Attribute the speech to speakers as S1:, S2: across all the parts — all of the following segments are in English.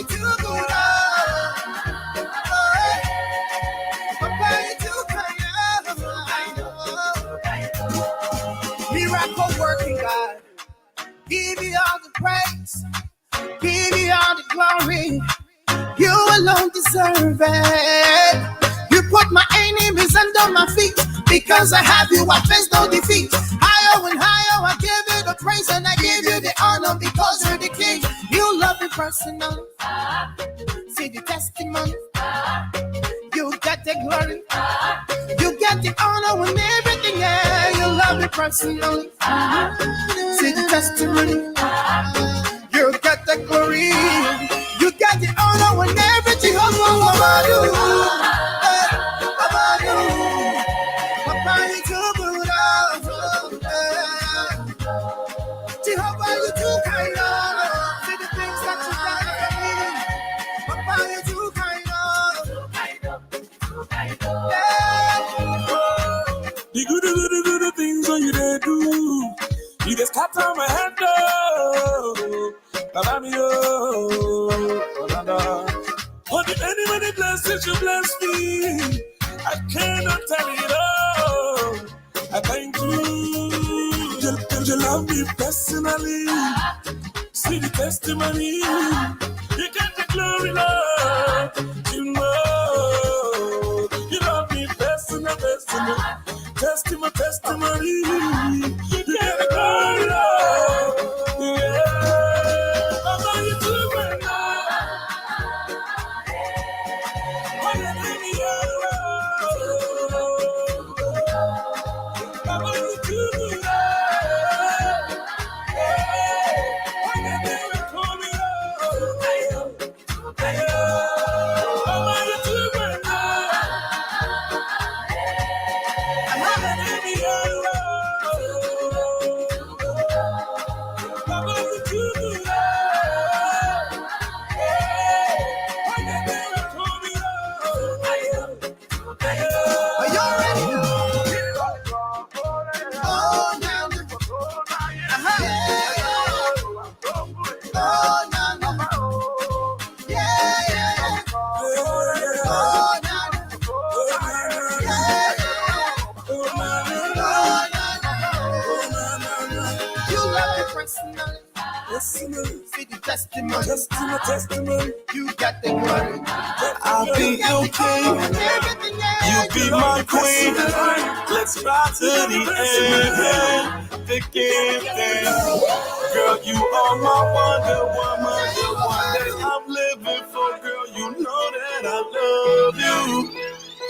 S1: you too good. Papa, you too kind. Miracle working God. Give you all the praise. Give you all the glory. You alone deserve it. You put my enemies under my feet. Because I have you, I face no defeat. Higher and higher, I give you the praise and I give you the honor because you're the king. You love me personally. See the testimony. You get the glory. You get the honor and everything. Yeah, you love me personally. See the testimony. You get the glory. You get the honor and everything. About you. About you. Papa, you too good. Jehovah, you too kind. See the things that you done for me. Papa, you too kind.
S2: The good things that you they do. You just cut on my hand, oh. Oh, the many blessings you bless me. I cannot tell it all. I thank you. You love me personally. See the testimony. You get the glory, Lord. You know. You love me personally. Testimony. You get the glory, Lord. Yeah. Mama, you do it now.
S1: See the testimony. You got the glory.
S2: I'll be your king. You be my queen. Let's ride to the end. The game. Girl, you are my Wonder Woman. The one that I'm living for. Girl, you know that I love you.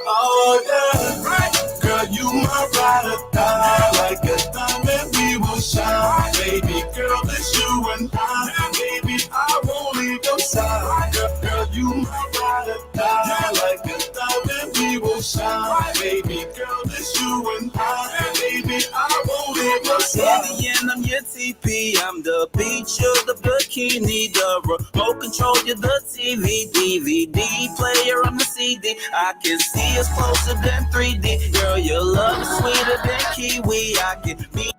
S2: Oh yeah. Girl, you my ride or die. Like a diamond we will shine. Baby girl, it's you and I. Baby, I won't leave your side. Girl, you my ride or die. Like a diamond we will shine. Baby girl, it's you and I. Baby, I won't leave your side. In the end, I'm your TP. I'm the beach, you're the bikini. The remote control, you're the TV. DVD player, I'm the CD. I can see us closer than 3D. Girl, your love is sweeter than kiwi. I can be.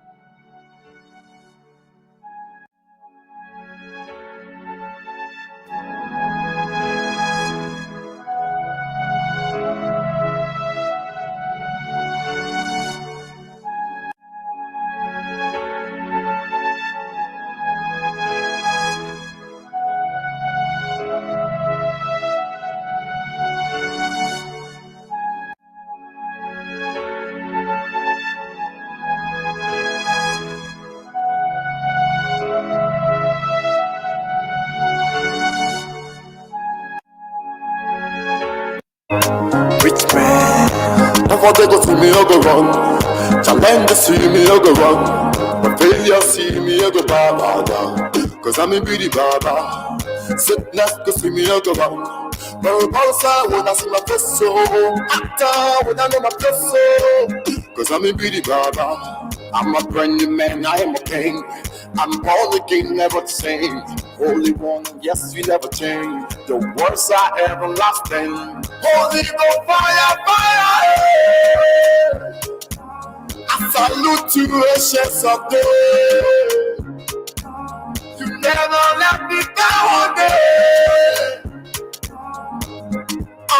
S3: Rich man, never they go see me, I go run. Challenge to see me, I go run. When failure see me, I go baba. Cause I'm a beauty baba. Sickness go see me, I go run. Pulsar when I see my face so. Actor when I know my face so. Cause I'm a beauty baba. I'm a brand new man, I am a king. I'm born again, never the same. Holy one, yes, we never change. The words are everlasting. Holy go fire, fire. I salute to ashes of day. You never let me down again.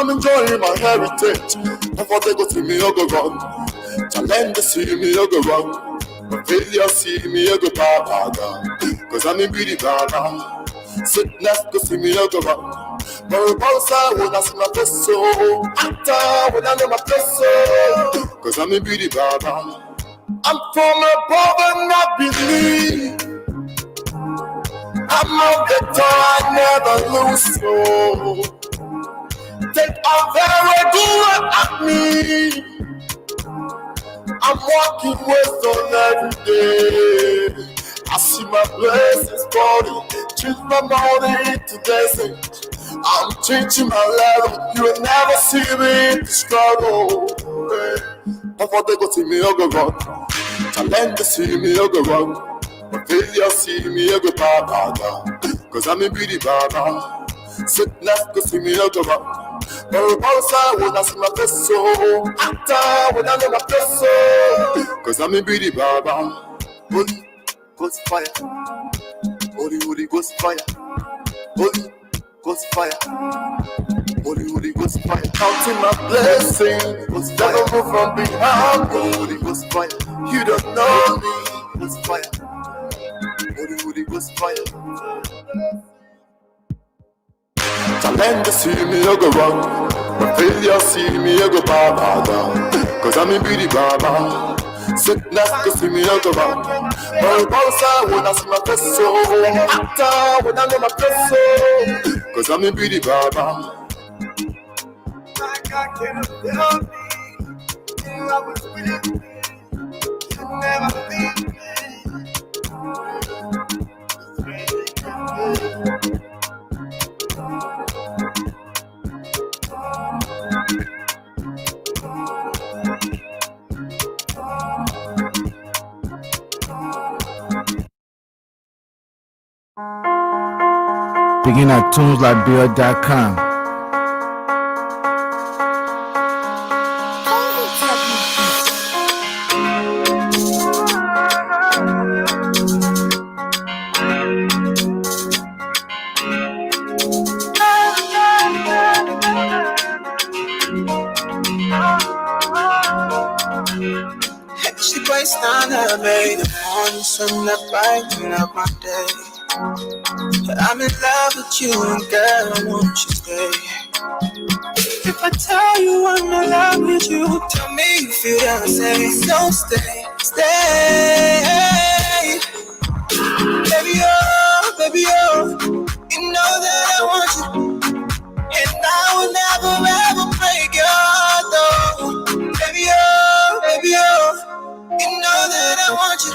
S3: I'm enjoying my heritage. Before they go see me, I go run. Challenge to see me, I go run. But failure see me, I go baba. Cause I'm in beauty baba. Sickness go see me, I go run. But bouncer when I see my face so. Actor when I know my face so. Cause I'm in beauty baba. I'm from above and I believe. I'm a victor, I never lose. So take a very good at me. I'm walking wisdom every day. I see my blessings falling, change my morning to dancing. I'm changing my level. You will never see me in the struggle. Before they go see me, I go run. Challenge to see me, I go run. But failure see me, I go baba. Cause I'm a beauty baba. Sickness go see me, I go run. But bouncer when I see my face so. Actor when I know my face so. Cause I'm a beauty baba. Holy Ghost fire. Holy Ghost fire. Holy Ghost fire. Holy Ghost fire. Counting my blessings. Ghost fire. Never move from behind me. Holy Ghost fire. You don't know me. Ghost fire. Holy Ghost fire. Challenge to see me, I go run. But failure see me, I go baba. Cause I'm a beauty baba. Sickness to see me, I go run. But bouncer when I see my face so. Actor when I know my face so. Cause I'm a beauty baba.
S1: My God can't help me. You always with me. You never leave me.
S4: Begin at tuneslikebeer.com.
S1: She breaks down her made the morning sun that brighten up my day. I'm in love with you and girl, I want you to stay. If I tell you I'm in love with you, tell me you feel the same. So stay, stay. Baby, oh, you know that I want you. And I will never ever break your heart, though. Baby, oh, you know that I want you.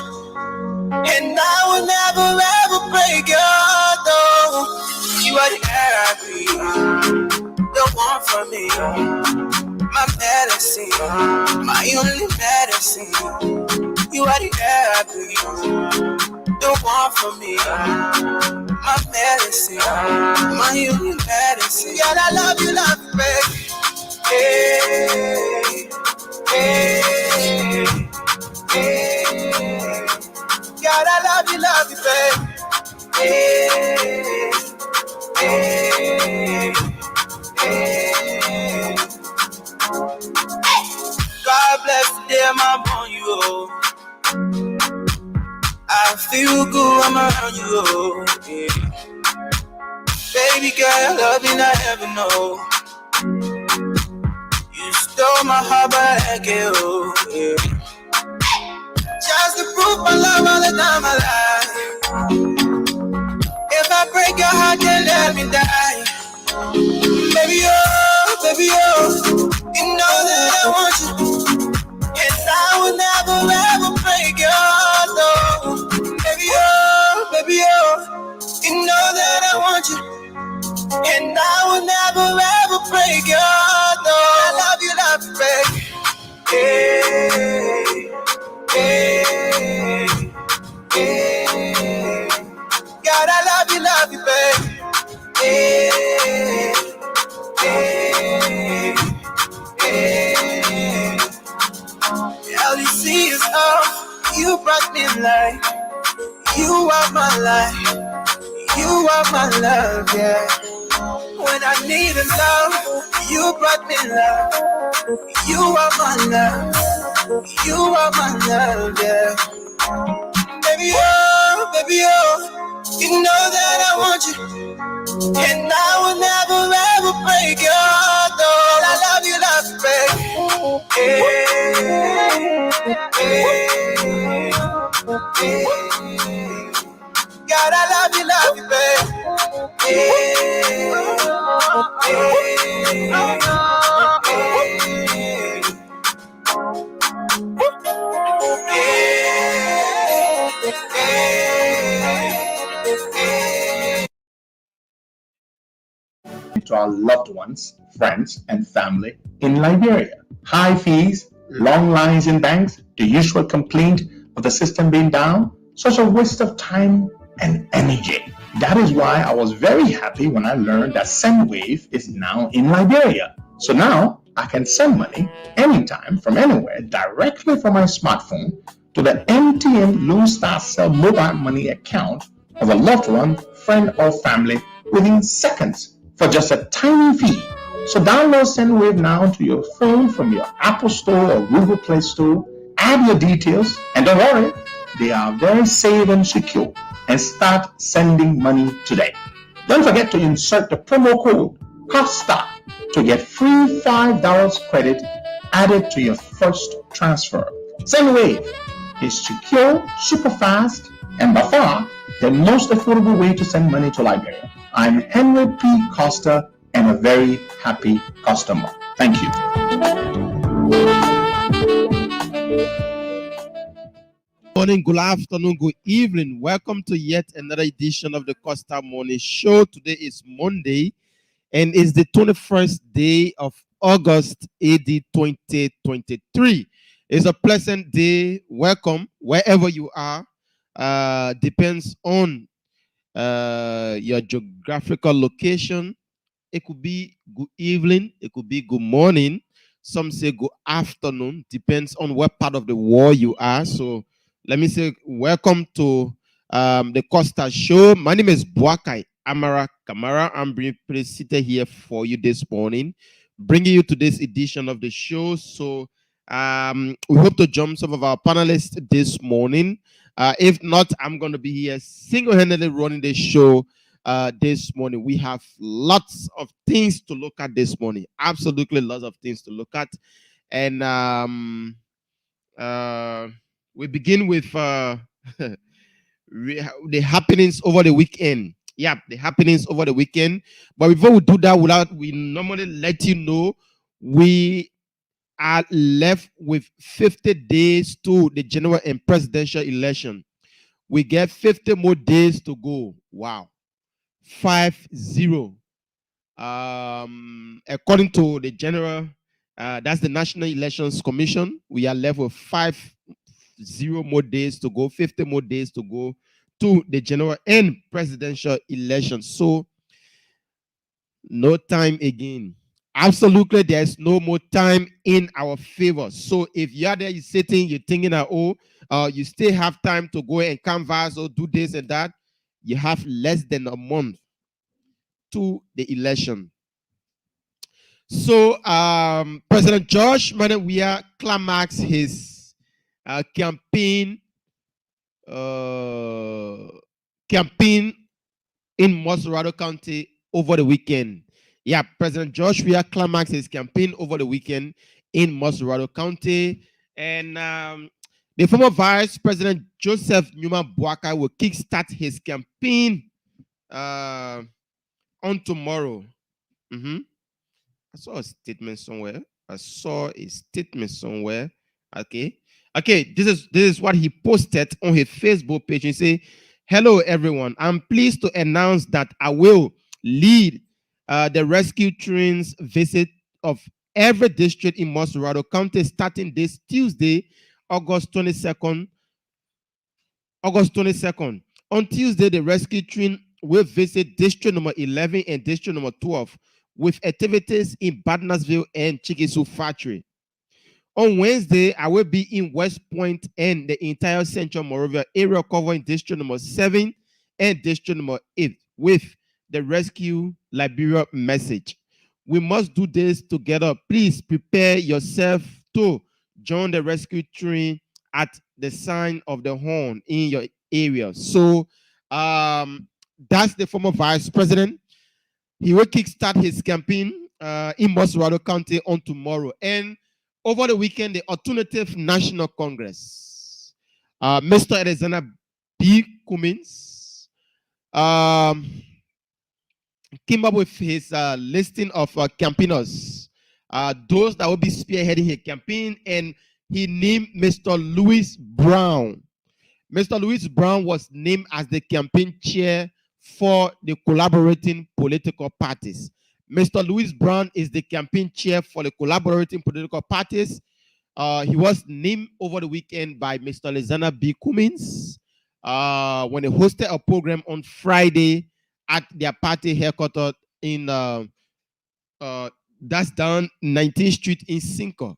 S1: And I will never ever break your heart, though. You are the air I breathe, the one for me. My medicine, my only medicine. You are the air I breathe, the one for me. My medicine, my only medicine. God, I love you, baby. Hey, hey, hey. God, I love you, baby. Hey, hey, hey. God bless the day I'm on you, oh. I feel good, I'm around you, oh. Yeah. Baby girl, I love you, I ever know. You stole my heart, but I can't, oh. Yeah. Just to prove my love all the time I lie. If I break your heart, then let me die. Baby, oh, you know that I want you. And I will never ever break your heart, though. Baby, oh, you know that I want you. And I will never ever break your heart, though. I love you, baby. Hey, hey, hey. God, I love you, baby. Hey, hey, hey. LEC is up. You brought me life. You are my life. You are my love, yeah. When I needed love, you brought me love. You are my love. You are my love, yeah. Baby, oh, you know that I want you. And I will never ever break your heart, though. I love you, baby. Hey, God, I love you, baby.
S5: To our loved ones, friends, and family in Liberia. High fees, long lines in banks, the usual complaint of the system being down, such a waste of time and energy. That is why I was very happy when I learned that SendWave is now in Liberia. So now I can send money anytime from anywhere directly from my smartphone to the MTN Lone Star Cell mobile money account of a loved one, friend, or family within seconds for just a tiny fee. So download SendWave now to your phone from your Apple Store or Google Play Store. Add your details, and don't worry, they are very safe and secure. And start sending money today. Don't forget to insert the promo code COSTA to get free $5 credit added to your first transfer. SendWave is secure, super fast, and by far the most affordable way to send money to Liberia. I'm Henry P. Costa and a very happy customer. Thank you.
S6: Morning, good afternoon, good evening. Welcome to yet another edition of the Costa Morning Show. Today is Monday and it's the 21st day of August, AD 2023. It's a pleasant day. Welcome wherever you are. Depends on your geographical location. It could be good evening, it could be good morning. Some say good afternoon, depends on what part of the world you are. So let me say welcome to the Costa Show. My name is Buakai Amara Kamara. I'm seated here for you this morning, bringing you to this edition of the show. So we hope to jump some of our panelists this morning. If not, I'm going to be here single-handedly running the show this morning. We have lots of things to look at this morning. Absolutely lots of things to look at. And we begin with the happenings over the weekend. Yeah, the happenings over the weekend. But before we do that, we normally let you know we are left with 50 days to the general and presidential election. We get 50 more days to go. Wow. 5-0. According to the general, that's the National Elections Commission, we are left with 5-0 more days to go, 50 more days to go to the general and presidential elections. So, no time again. Absolutely, there's no more time in our favor. So if you're there, you're sitting, you're thinking that, you still have time to go and canvass or do this and that, you have less than a month to the election. So President George Weah climaxed his campaign in Mossorado County over the weekend. Yeah, President George Weah climaxed his campaign over the weekend in Mossorado County. And the former Vice President Joseph Newman Boakai will kickstart his campaign on tomorrow. I saw a statement somewhere. Okay. This is what he posted on his Facebook page. He said, "Hello, everyone. I'm pleased to announce that I will lead the rescue trains visit of every district in Mossorado County starting this Tuesday, August 22nd. On Tuesday, the rescue train will visit district number 11 and district number 12 with activities in Badnersville and Chikisu Factory. On Wednesday, I will be in West Point and the entire Central Monrovia area covering district number 7 and district number 8 with the Rescue Liberia message. We must do this together. Please prepare yourself to join the rescue train at the sign of the horn in your area. So that's the former vice president. He will kickstart his campaign in Mosrado County on tomorrow. And over the weekend, the Alternative National Congress, Mr. Alexander B. Cummins, came up with his listing of campaigners, those that will be spearheading his campaign, and he named Mr. Louis Brown. Mr. Louis Brown was named as the campaign chair for the collaborating political parties. Mr. Louis Brown is the campaign chair for the collaborating political parties. He was named over the weekend by Mr. Alexander B. Cummins when he hosted a program on Friday at their party headquarters in that's down 19th Street in Cinco.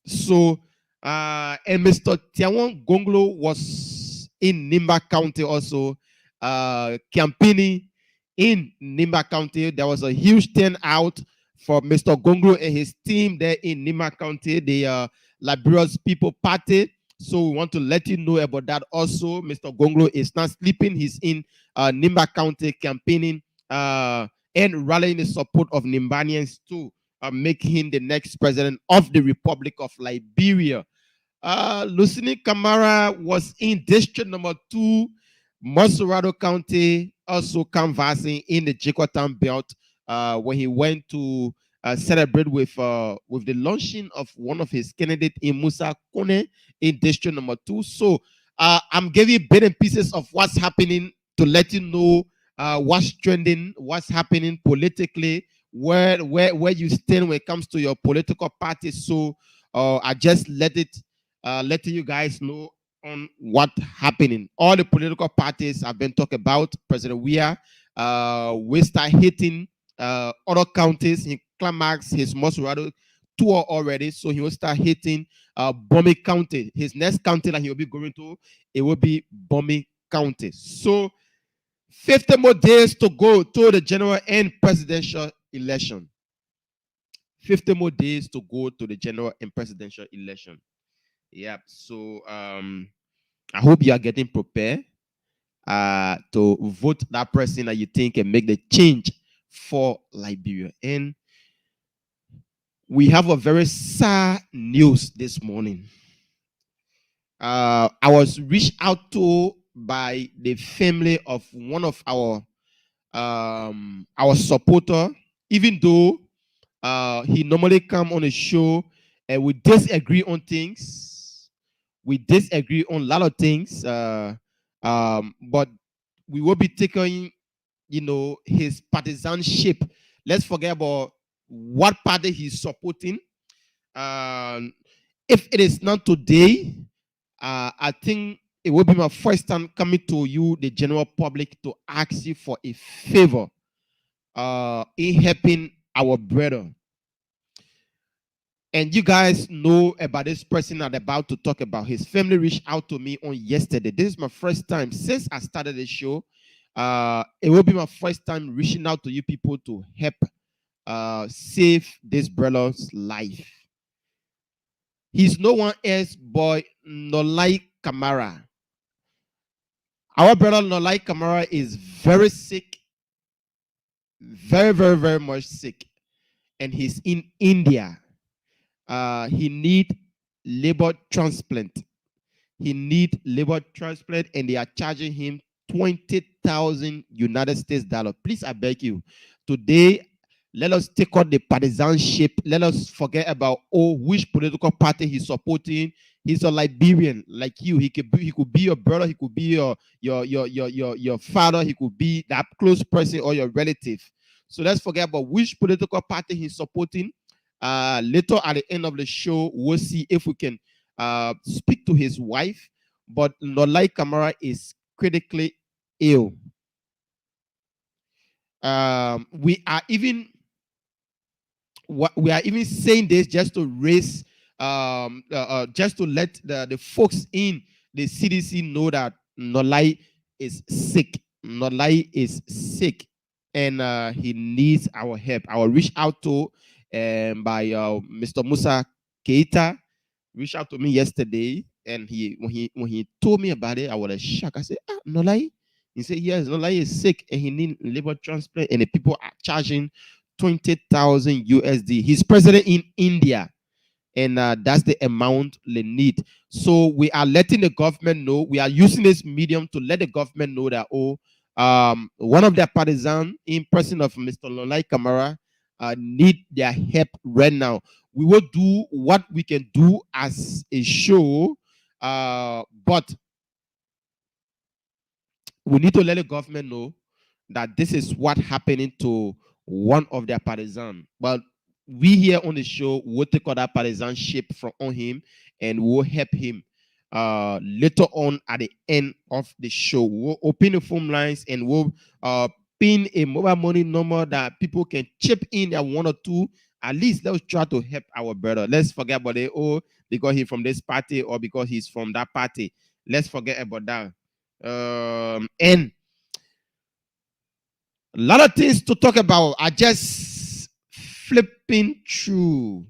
S6: So, and Mr. Tiawan Gonglo was in Nimba County also campaigning in Nimba County. There was a huge turnout for Mr. Gonglo and his team there in Nimba County, the Liberia's People Party. So we want to let you know about that also. Mr. Gonglo is not sleeping. He's in Nimba County campaigning and rallying the support of Nimbanians to make him the next president of the Republic of Liberia. Lucini Camara was in District Number 2, Mosurado County, also canvassing in the Jikwatan Belt when he went to celebrate with the launching of one of his candidates in Musa Kone in District Number 2. So I'm giving you bits and pieces of what's happening to let you know what's trending, what's happening politically, where you stand when it comes to your political party. So I just letting you guys know on what happening. All the political parties have been talked about. President Weah will start hitting other counties. He climaxed his Mosurado tour already, so he will start hitting Bomi County. His next county that he will be going to, it will be Bomi County. So 50 more days to go to the general and presidential election. 50 more days to go to the general and presidential election. Yeah, so I hope you are getting prepared to vote that person that you think can make the change for Liberia. And we have a very sad news this morning. I was reached out to by the family of one of our supporter, even though he normally come on a show and we disagree on things. We disagree on a lot of things, but we will be taking, his partisanship. Let's forget about what party he's supporting. If it is not today, I think it will be my first time coming to you, the general public, to ask you for a favor in helping our brother. And you guys know about this person I'm about to talk about. His family reached out to me on yesterday. This is my first time since I started the show. It will be my first time reaching out to you people to help save this brother's life. He's no one else but Nolai Kamara. Our brother Nolai Kamara is very sick. Very, very, very much sick. And he's in India. He need liver transplant. He need liver transplant, and they are charging him 20,000 United States dollars. Please, I beg you, today, let us take out the partisanship. Let us forget about which political party he's supporting. He's a Liberian like you. He could be your brother. He could be your father. He could be that close person or your relative. So let's forget about which political party he's supporting. Later at the end of the show, we'll see if we can speak to his wife. But Nolai Kamara is critically ill. We are even saying this just to raise, just to let the folks in the CDC know that Nolai is sick. Nolai is sick. and he needs our help. I will reach out to by Mr. Musa Keita. Reached out to me yesterday, and when he told me about it, I was shocked. I said, no lie. He said, yes, no lie is sick and he need liver transplant, and the people are charging 20,000 USD. He's president in India, and that's the amount they need. So we are letting the government know. We are using this medium to let the government know that one of their partisans, in person of Mr. Lolai Kamara, need their help right now. We will do what we can do as a show, but we need to let the government know that this is what happening to one of their partisans. But we here on the show will take all that partisanship from on him and will help him later on at the end of the show. We'll open the phone lines and we'll pin a mobile money number that people can chip in at 1 or 2. At least let's try to help our brother. Let's forget about it, because he's from this party or because he's from that party. Let's forget about that. And a lot of things to talk about. I just flipping through.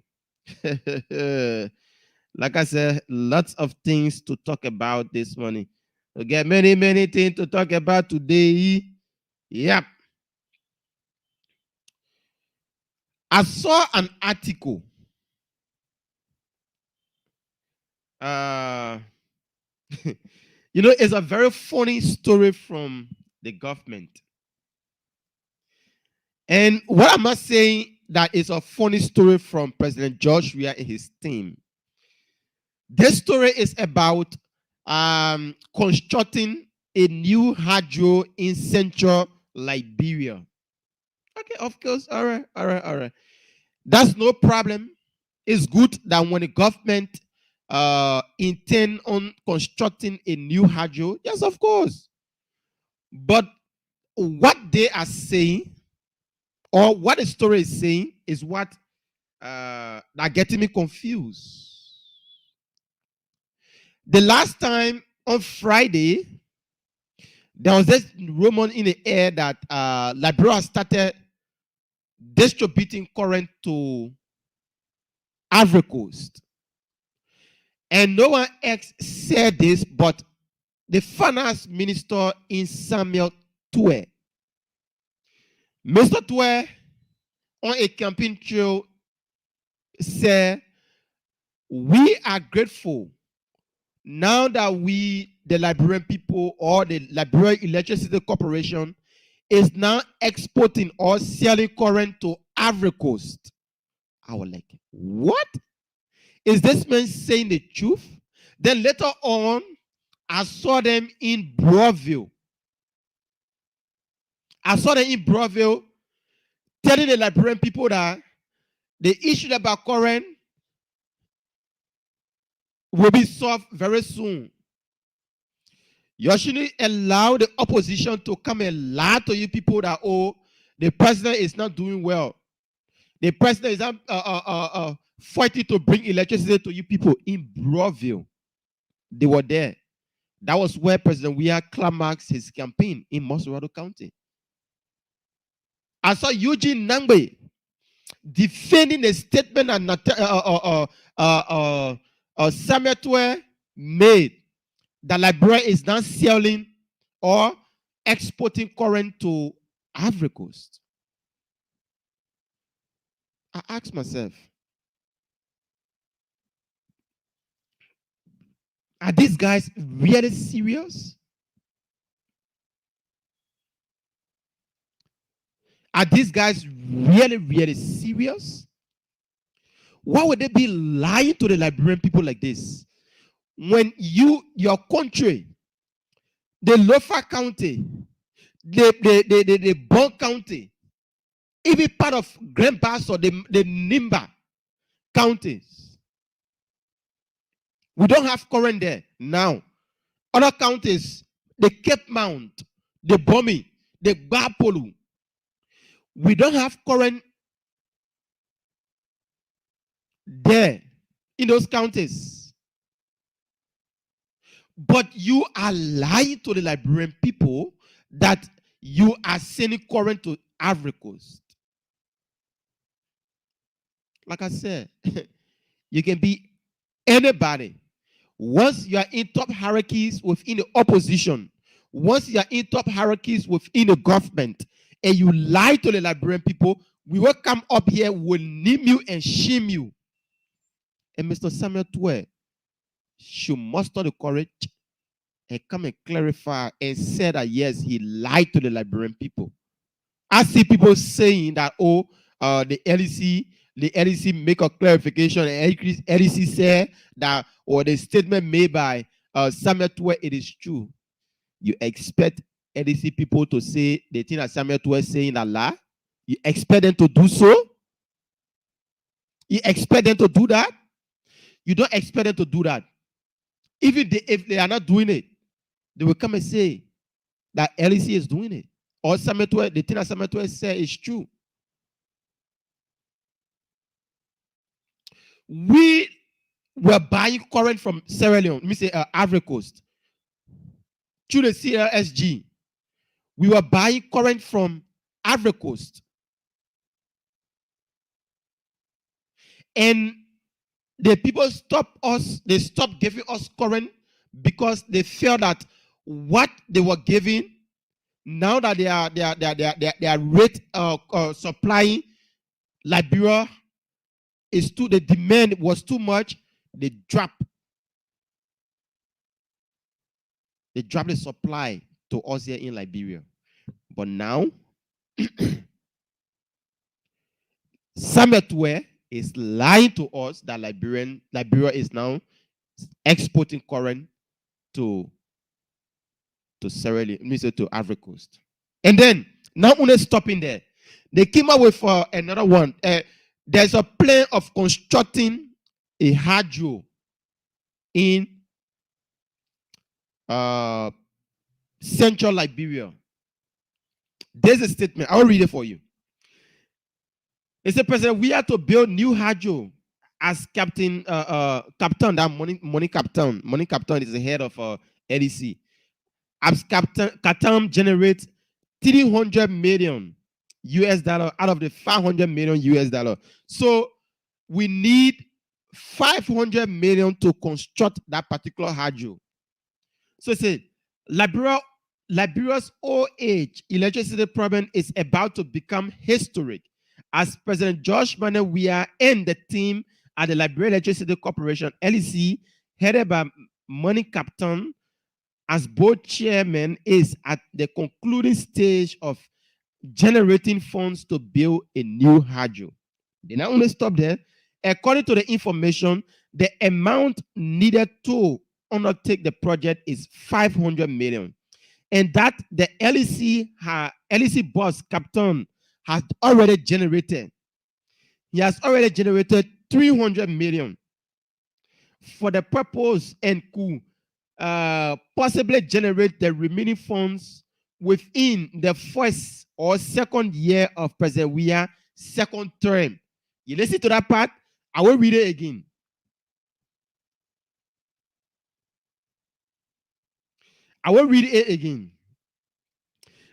S6: Like I said, lots of things to talk about this morning. We get many things to talk about today. Yep. I saw an article. It's a very funny story from the government. And what am I saying that is a funny story from President George Weah and his team? This story is about constructing a new hydro in central Liberia. Okay, of course. All right. That's no problem. It's good that when the government intend on constructing a new hydro, yes, of course. But what they are saying, or what the story is saying, is what that getting me confused. The last time on Friday, there was this rumor in the air that Liberia started distributing current to Ivory Coast. And no one else said this, but the finance minister in Samuel Tue. Mr. Tue, on a campaign trail, said, we are grateful now that we, the Liberian people or the Liberian Electricity Corporation, is now exporting or selling current to Ivory Coast. I was like, what? Is this man saying the truth? Then later on, I saw them in Broadville. Telling the Liberian people that the issue about current will be solved very soon. You shouldn't allow the opposition to come and lie to you people that, the president is not doing well. The president is not fighting to bring electricity to you people in Broadville. They were there. That was where President Weah climaxed his campaign in Mossorado County. I saw Eugene Nangbe defending a statement that Samuel Tue made that Liberia is now selling or exporting current to Ivory Coast. I asked myself, are these guys really serious? Are these guys really serious? Why would they be lying to the Liberian people like this? When your country, the Lofa County, the Bon County, even part of Grand Pass or the Nimba counties, we don't have current there now. Other counties, the Cape Mount, the Bomi, the Gbapolu, we don't have current there in those counties. But you are lying to the Liberian people that you are sending current to Ivory Coast. Like I said, you can be anybody. Once you are in top hierarchies within the opposition, once you are in top hierarchies within the government, and you lie to the Liberian people, we will come up here, will name you and shame you. And Mr. Samuel Twe should muster the courage and come and clarify and say that yes, he lied to the Liberian people. I see people saying that, the LEC make a clarification, and LEC said that, or the statement made by Samuel Twe, it is true. You expect LEC people to say the thing that Samuel Twe is saying a lie? You expect them to do so? You expect them to do that? You don't expect them to do that. Even if they are not doing it, they will come and say that LEC is doing it. Or Samuel Twe, the thing that Samuel Twe said is true. We were buying current from Sierra Leone, let me say Ivory Coast, through the CLSG. We were buying current from Ivory Coast. And the people stopped us, they stopped giving us current because they felt that what they were giving, now that they are rate supplying Liberia is too, the demand was too much, they dropped the supply to us here in Liberia. But now, Samuel Twe is lying to us that Liberia is now exporting current to Sierra Leone, to Ivory Coast. And then, now when they're stopping there, they came up with another one. There's a plan of constructing a hydro in central Liberia. There's a statement. I'll read it for you. It said, President, we are to build new hydro as Captain, that money captain. Money captain is the head of LEC. As Captain generates $300 million out of the $500 million. So we need $500 million to construct that particular hydro. So it said, Liberia's old age electricity problem is about to become historic as President Josh Manawia and the team at the Liberia Electricity Corporation, LEC, headed by Money Captain, as board chairman, is at the concluding stage of generating funds to build a new hydro. They not only stop there. According to the information, the amount needed to undertake the project is $500 million. And that the LEC boss, Captain, has already generated. He has already generated $300 million for the purpose and could possibly generate the remaining funds within the first or second year of President Weah's second term. You listen to that part? I will read it again.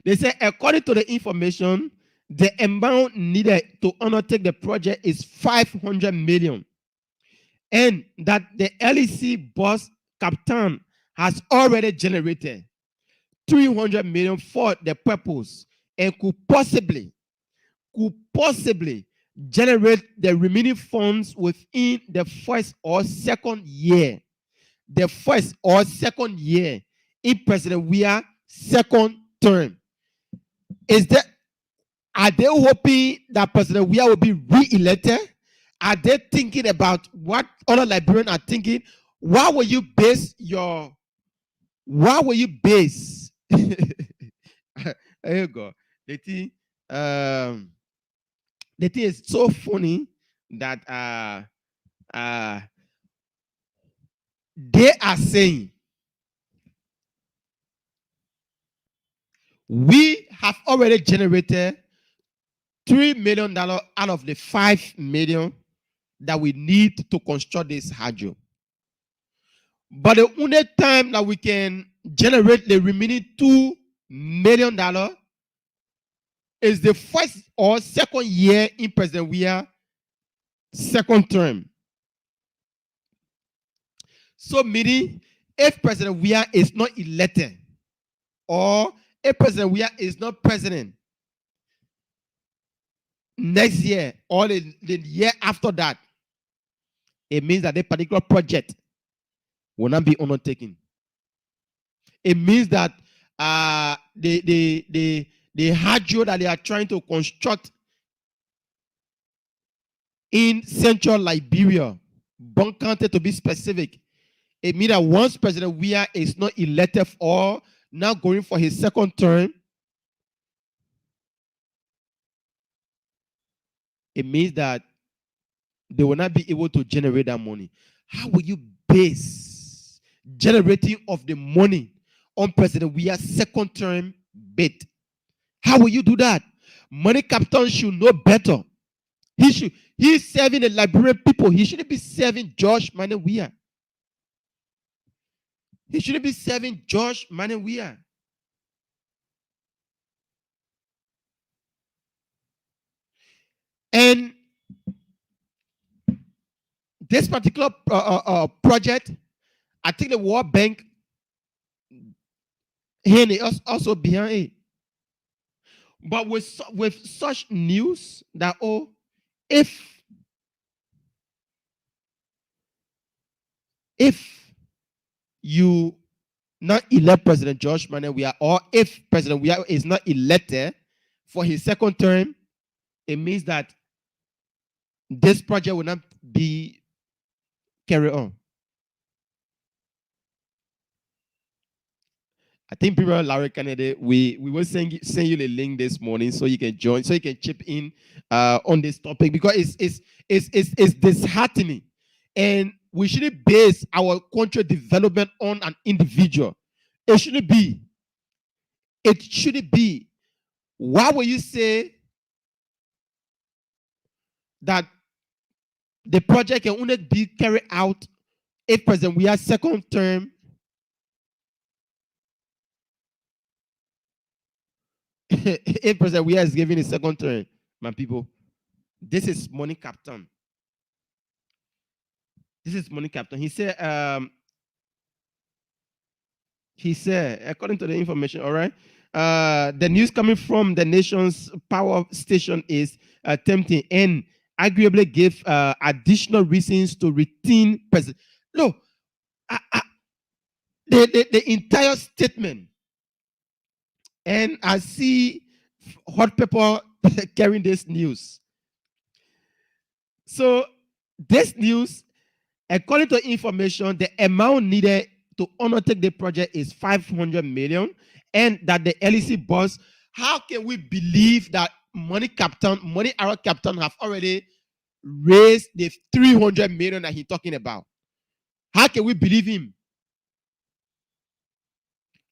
S6: They say, according to the information, the amount needed to undertake the project is $500 million. And that the LEC boss, Captain, has already generated $300 million for the purpose and could possibly generate the remaining funds within the first or second year. The first or second year in President Weah's second term. Are they hoping that President Weah will be re-elected? Are they thinking about what other Liberians are thinking? Why will you base there you go. The thing is so funny that they are saying we have already generated $3 million out of the $5 million that we need to construct this hydro. But the only time that we can generate the remaining $2 million is the first or second year in President Weah second term. So meaning, if President Weah is not elected, or if President Weah is not president next year or the year after that, it means that that particular project will not be undertaken. It means that the hydro that they are trying to construct in central Liberia, County to be specific, it means that once President Weah is not elected or now going for his second term, it means that they will not be able to generate that money. How will you base generating of the money on President Weah's second term bid? How will you do that? Money Captain should know better. He's serving the Liberian people. He shouldn't be serving George Manneh Weah. He shouldn't be serving George Manneh Weah. And this particular project, I think the World Bank here is also behind it. But with such news that, oh, if you not elect President George Manneh Weah, or if President Weah is not elected for his second term, it means that this project will not be carried on. I think people Larry Kennedy, we will send you the link this morning so you can join, so you can chip in on this topic, because it's disheartening, and we shouldn't base our country development on an individual. It shouldn't be. It shouldn't be. Why will you say that the project can only be carried out if President Weah's second term if President Weah is giving his second term, my people? This is Money Captain. This is Money Captain. He said, according to the information, all right, the news coming from the nation's power station is tempting and arguably give additional reasons to retain President. No, the entire statement. And I see hot pepper carrying this news. So this news, according to information, the amount needed to undertake the project is 500 million, and that the LEC boss, how can we believe that Money Arrow Captain have already raised the 300 million that he's talking about? How can we believe him?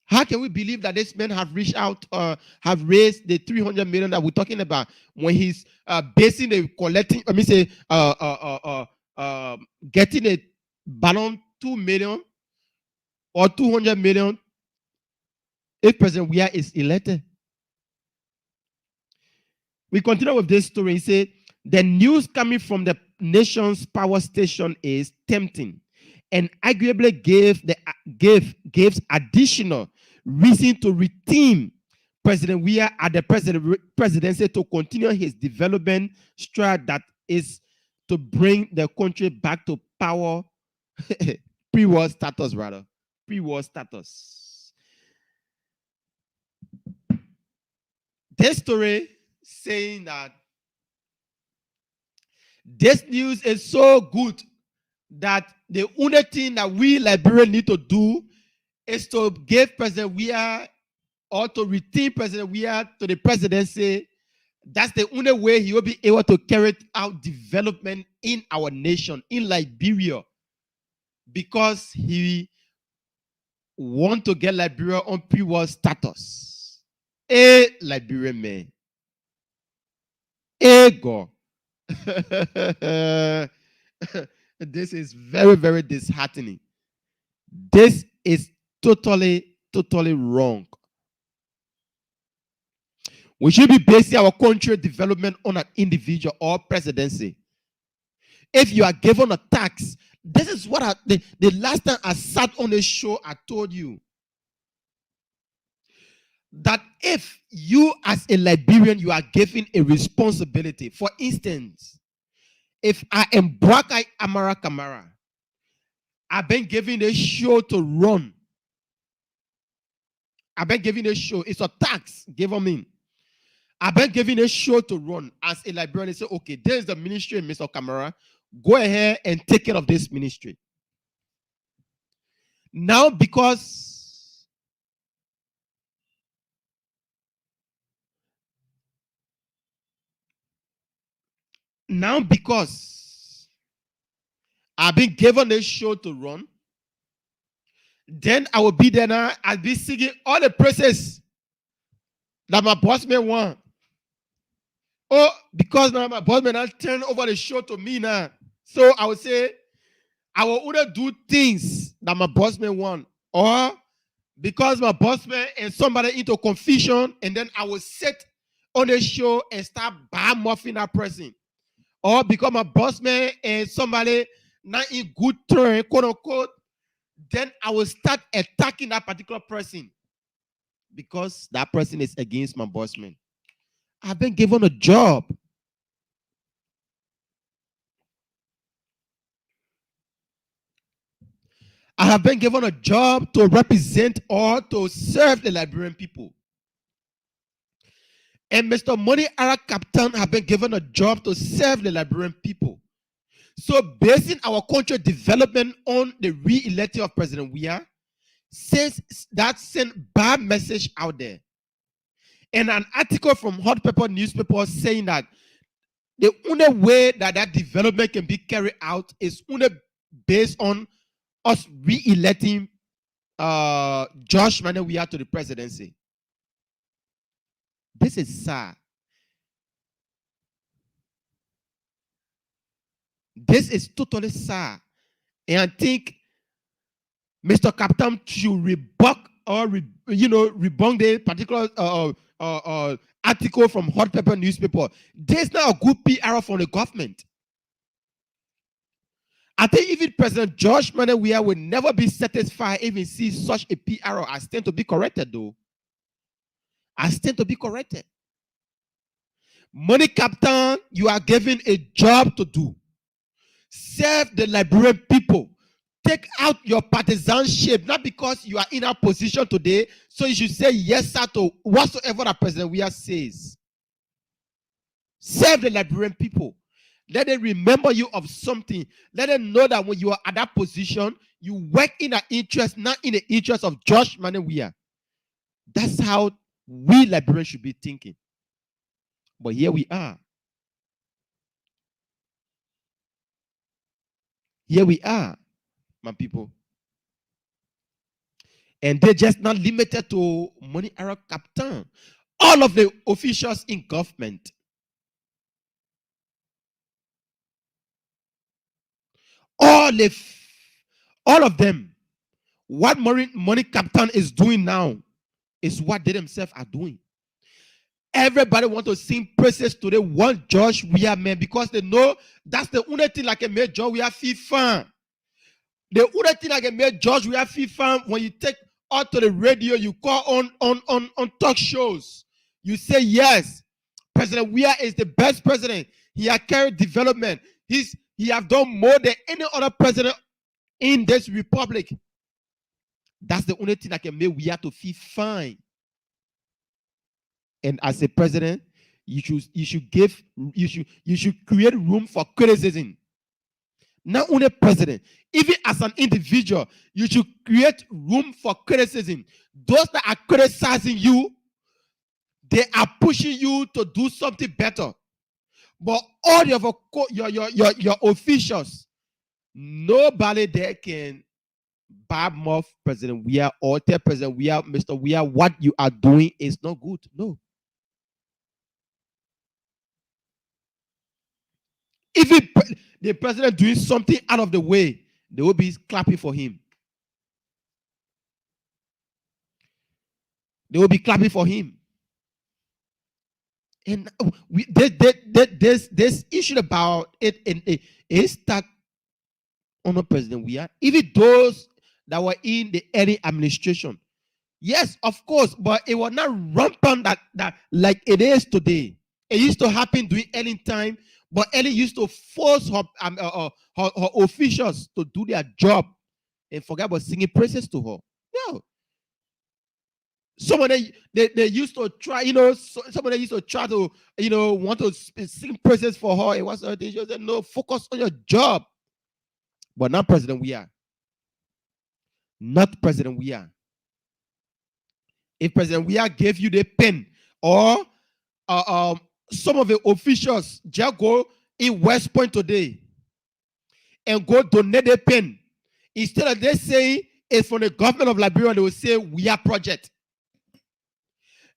S6: How can we believe that this man have reached out, have raised the 300 million that we're talking about, when he's basing the collecting, getting a balloon 2 million or 200 million if President Weah is elected? We continue with this story. He said, the news coming from the nation's power station is tempting and arguably gives additional reason to retain President Weah at the presidency to continue his development stride, that is to bring the country back to power, pre-war status rather, pre-war status. This story saying that this news is so good that the only thing that we Liberians need to do is to give President Weah, or to retain President Weah to the presidency. That's the only way he will be able to carry out development in our nation, in Liberia, because he want to get Liberia on pre-war status. Liberian man. God. This is very, very disheartening. This is totally wrong. We should be basing our country development on an individual or presidency. If you are given a tax, this is what the last time I sat on the show, I told you that if you as a Liberian, you are given a responsibility. For instance, if I am Bwakai Amara Kamara, I've been given a show to run. I've been given a show. It's a tax given me. I've been given a show to run as a Liberian. They say, okay, there's the ministry, Mr. Kamara. Go ahead and take care of this ministry. Now, because I've been given a show to run, then I will be there now. I'll be singing all the praises that my boss may want. Oh, because now my boss may not turn over the show to me now. So I would say, I will either do things that my boss may want, or because my boss man and somebody into confusion, and then I will sit on the show and start bad-mouthing that person. Or because my boss man and somebody not in good turn, quote unquote, then I will start attacking that particular person because that person is against my boss man. I've been given a job. I have been given a job to represent or to serve the Liberian people. And Mr. Money Ara Captain have been given a job to serve the Liberian people. So basing our country development on the re-electing of President Weah, since that sent bad message out there. And an article from Hot Pepper newspaper saying that the only way that that development can be carried out is only based on us re-electing Josh Mane Weah to the presidency. This is sad. This is totally sad. And I think Mr. Captain should rebut or rebunk the particular article from Hot Pepper newspaper. There's not a good PR from the government. I think even President Josh Mane Weah will never be satisfied if he sees such a PR. I stand to be corrected, though. I stand to be corrected. Money Captain, you are given a job to do. Serve the Liberian people. Take out your partisanship, not because you are in a position today, so you should say yes sir to whatsoever that President Weah says. Serve the Liberian people. Let them remember you of something. Let them know that when you are at that position, you work in their interest, not in the interest of Josh Mane Weah. That's how we Liberians should be thinking. But here we are. Here we are, my people. And they're just not limited to Money Arab Captain. All of the officials in government, all of them, what Money Captain is doing now is what they themselves are doing. Everybody want to sing praises to the one Josh Weah man because they know that's the only thing that can make Josh Weah feel fun. The only thing that can make Josh Weah feel fun when you take out to the radio, you call on talk shows. You say yes, President Weah is the best president. He has carried development. He have done more than any other president in this republic. That's the only thing that can make Weah to feel fine. And as a president, you should create room for criticism. Not only president, even as an individual, you should create room for criticism. Those that are criticizing you, they are pushing you to do something better. But all your officials, nobody there can badmouth President Weah or tell President Weah, Mr. Weah, what you are doing is not good. No. If the president doing something out of the way, they will be clapping for him. They will be clapping for him. And this issue about it, and it is stuck on the president. We are even those that were in the early administration. Yes, of course, but it was not rampant that like it is today. It used to happen during Ellen time, but Ellen used to force her officials to do their job and forget about singing praises to her. No. Some of them they used to try, some of them used to try to, want to sing praises for her. It was they just said, no, focus on your job. But not President we are. Not President we are. If President Weah gave you the pen, or some of the officials just go in West Point today and go donate the pen, instead of they saying it's from the government of Liberia, they will say Weah project.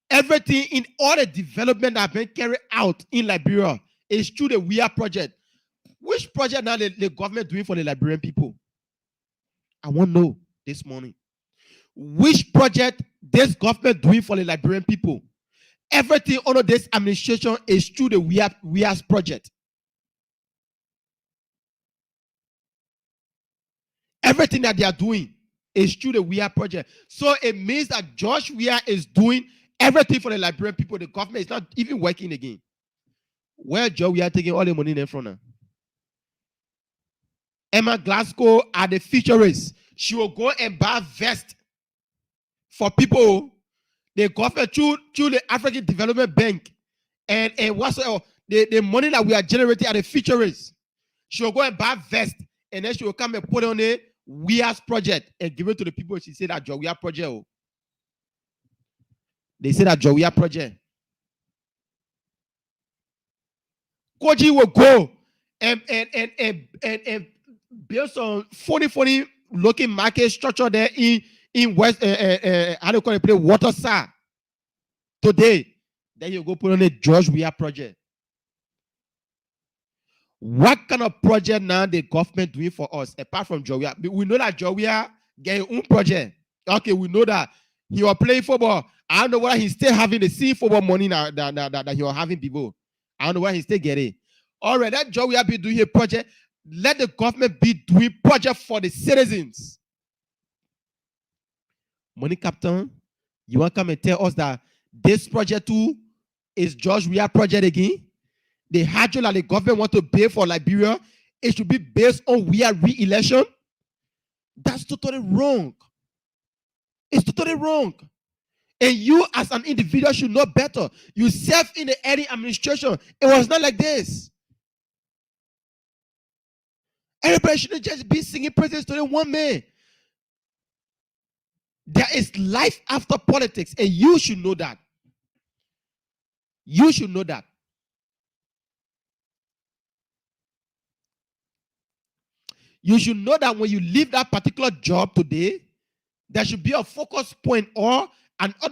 S6: Everything in all the development that have been carried out in Liberia is through the Weah project. Which project now the government doing for the Liberian people? I want to know this morning. Which project this government doing for the Liberian people? Everything under this administration is through the Weah's project. Everything that they are doing is through the Weah project. So it means that George Weah is doing everything for the Liberian people. The government is not even working again. Where George Weah taking all the money in front of? Emma Glasgow are the fisheries. She will go and buy vest for people. The government through the African Development Bank and whatsoever the money that we are generating at the fisheries. She will go and buy vest, and then she will come and put on a Weah's project and give it to the people. She said that George Weah project. Oh. They said that George Weah project. Koji will go and build some 40 looking market structure there in West how do you call it, Waterside today. Then you go put on a George Weah project. What kind of project now the government doing for us apart from George Weah? We know that George Weah get his own project. Okay, we know that he was playing football. I don't know whether he's still having the same football money now that he was having before. I don't know why he's still getting. All right, that George Weah be doing a project. Let the government be doing project for the citizens. Money Captain, you want to come and tell us that this project too is George Weah project again? The hydro that the government want to pay for Liberia, it should be based on Weah re-election? That's totally wrong. It's totally wrong. And you as an individual should know better. You serve in the early administration. It was not like this. Everybody shouldn't just be singing praises to the one man. There is life after politics, and you should know that. You should know that. You should know that when you leave that particular job today, there should be a focus point, or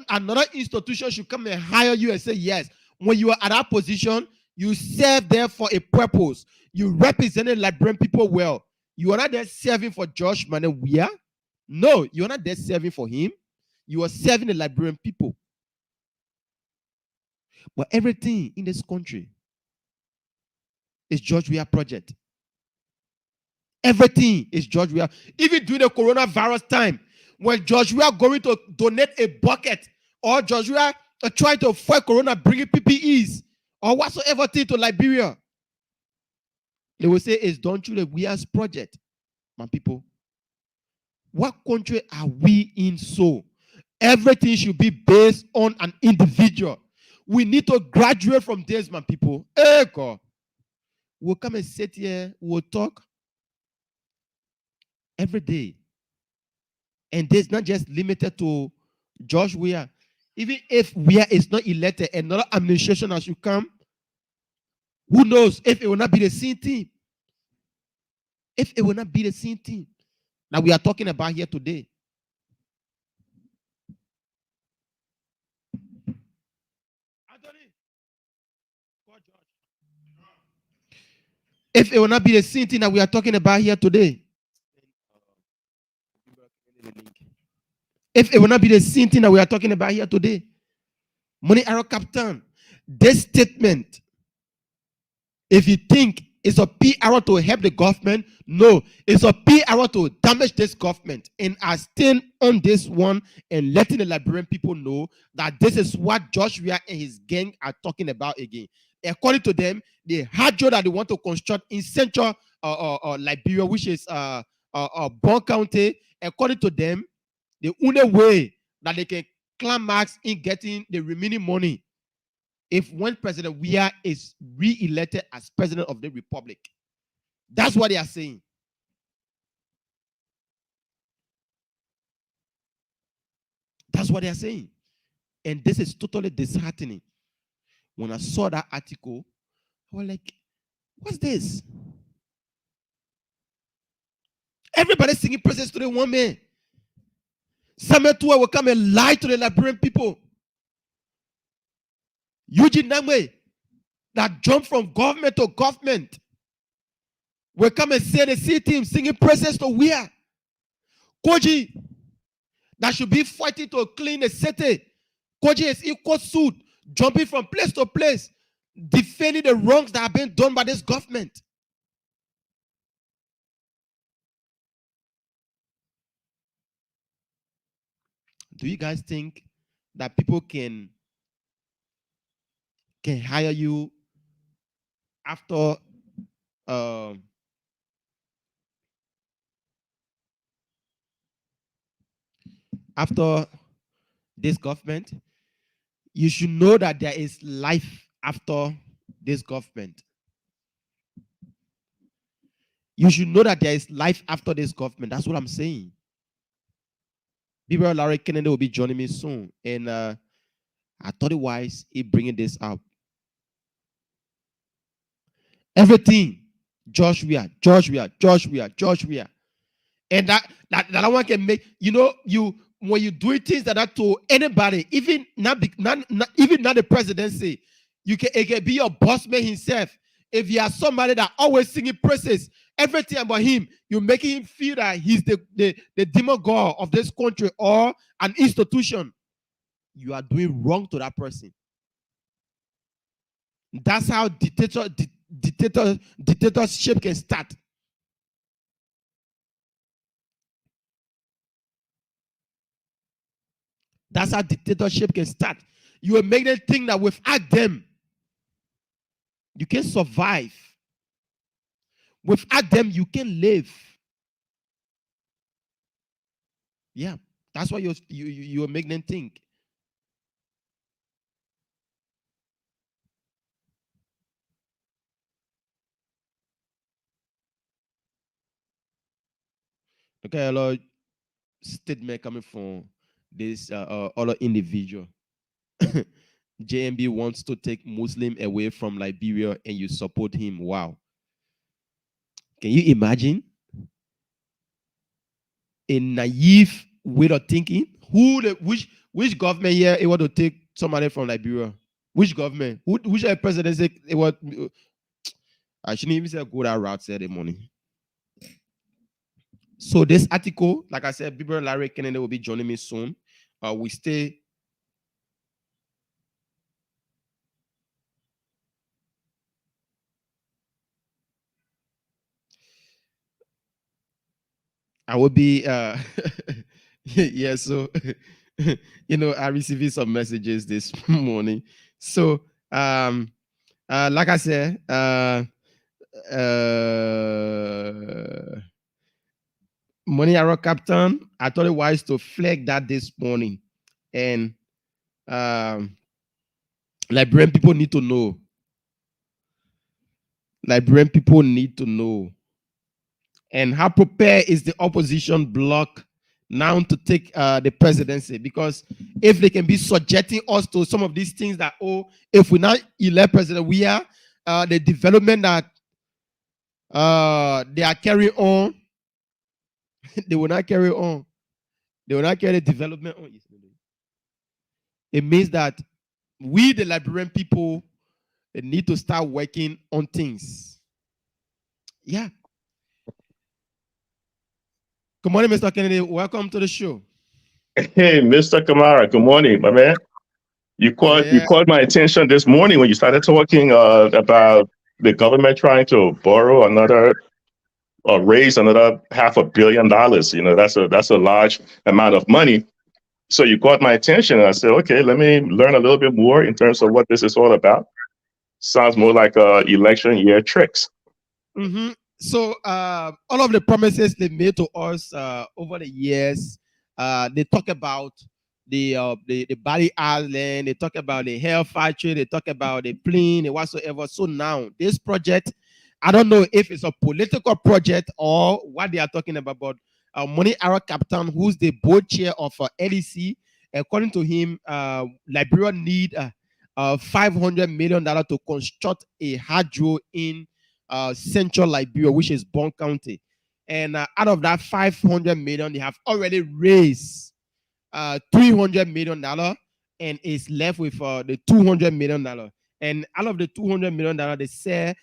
S6: another institution should come and hire you and say, yes, when you are at that position, you serve there for a purpose. You represented Liberian people well. You are not there serving for George Weah. No, you're not there serving for him. You are serving the Liberian people. But everything in this country is George Weah project. Everything is George Weah. Even during the coronavirus time, when George Weah going to donate a bucket, or George Weah trying to fight corona, bringing PPEs, or whatsoever thing to Liberia, they will say it's done through the Weah's project. My people, what country are we in? So everything should be based on an individual. We need to graduate from this, my people. Hey, God. We'll come and sit here, we'll talk every day. And this is not just limited to George Weah. Even if Weah is not elected, another administration that should come, who knows if it will not be the same thing. If it will not be the same thing that we are talking about here today. If it will not be the same thing that we are talking about here today. If it will not be the same thing that we are talking about here today. Money Arrow Captain. this statement, if you think it's a PR to help the government, no, it's a PR to damage this government. And I stand on this one and letting the Liberian people know that this is what Joshua and his gang are talking about again. According to them, the hydro that they want to construct in central Liberia, which is Bon County, according to them, the only way that they can climax in getting the remaining money if when President Weah is re-elected as president of the republic. That's what they are saying. That's what they are saying. And this is totally disheartening. When I saw that article, I was like, what's this? Everybody singing praises to the one man. Samuel Tua will come and lie to the Liberian people. Eugene Namwe, that jump from government to government, will come and say the C team singing praises to Weah. Koji, that should be fighting to clean the city. Koji is equal suit, jumping from place to place, defending the wrongs that have been done by this government. Do you guys think that people can hire you after this government? You should know that there is life after this government. You should know that there is life after this government. That's what I'm saying. Bibero Larry Kennedy will be joining me soon. And I thought it wise in bringing this up. Everything, Joshua. And that one can make, when you do things that are to anybody, even not the presidency, it can be your boss man himself. If you are somebody that always singing praises, everything about him, you're making him feel that he's the demigod of this country or an institution. You are doing wrong to that person. That's how dictatorship can start. That's how dictatorship can start. You will make them think that without them, you can survive. Without them, you can live. Yeah, that's what you will make them think. Okay, a lot of statement coming from this other individual. JMB wants to take Muslim away from Liberia and you support him. Wow. Can you imagine? A naive way of thinking? Which government here it want to take somebody from Liberia? Which government? Which presidency it was? I shouldn't even say go that route ceremony. So this article, like I said, Bibero Larry Kennedy will be joining me soon. We stay. I will be yeah, so I received some messages this morning. So like I said, Money Arrow Captain, I thought it wise to flag that this morning. And Liberian people need to know. Liberian people need to know. And how prepared is the opposition bloc now to take the presidency? Because if they can be subjecting us to some of these things that, if we not elect President Weah, the development that they are carrying on, they will not carry on. They will not carry the development on. It means that we, the Liberian people, need to start working on things. Yeah. Good morning, Mr. Kennedy. Welcome to the show.
S7: Hey, Mr. Kamara. Good morning, my man.
S2: You caught my attention this morning when you started talking about the government trying to borrow another or raise another $500 million. That's a large amount of money. So you caught my attention, and I said, okay, let me learn a little bit more in terms of what this is all about. Sounds more like election year tricks.
S6: Mm-hmm. So all of the promises they made to us over the years, they talk about the Bali Island, they talk about the hair factory, they talk about the plane, and whatsoever. So now this project, I don't know if it's a political project or what they are talking about, but Money Arrow Captain, who's the board chair of LEC, according to him, Liberia need $500 million to construct a hydro in central Liberia, which is Bon County. And out of that $500 million, they have already raised $300 million and is left with the $200 million. And out of the $200 million, they say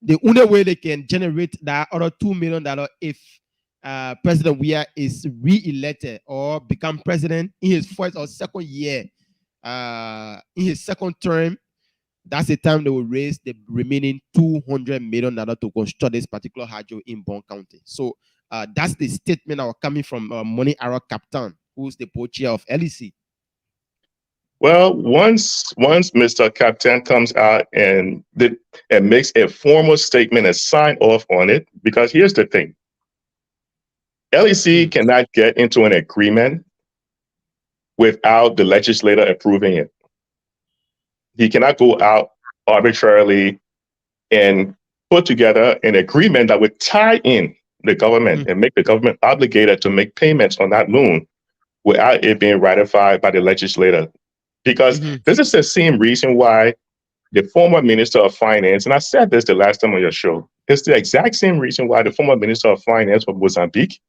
S6: the only way they can generate that other $2 million if President Weah is re-elected or become president in his first or second year, in his second term. That's the time they will raise the remaining $200 million to construct this particular hydro in Bon County. So that's the statement that was coming from Money Arrow Captain, who's the board chair of LEC.
S2: Well, once Mr. Captain comes out and makes a formal statement and sign off on it, because here's the thing. LEC cannot get into an agreement without the legislator approving it. He cannot go out arbitrarily and put together an agreement that would tie in the government and make the government obligated to make payments on that loan without it being ratified by the legislator. Because this is the same reason why the former Minister of Finance, and I said this the last time on your show, it's the exact same reason why the former Minister of Finance of Mozambique,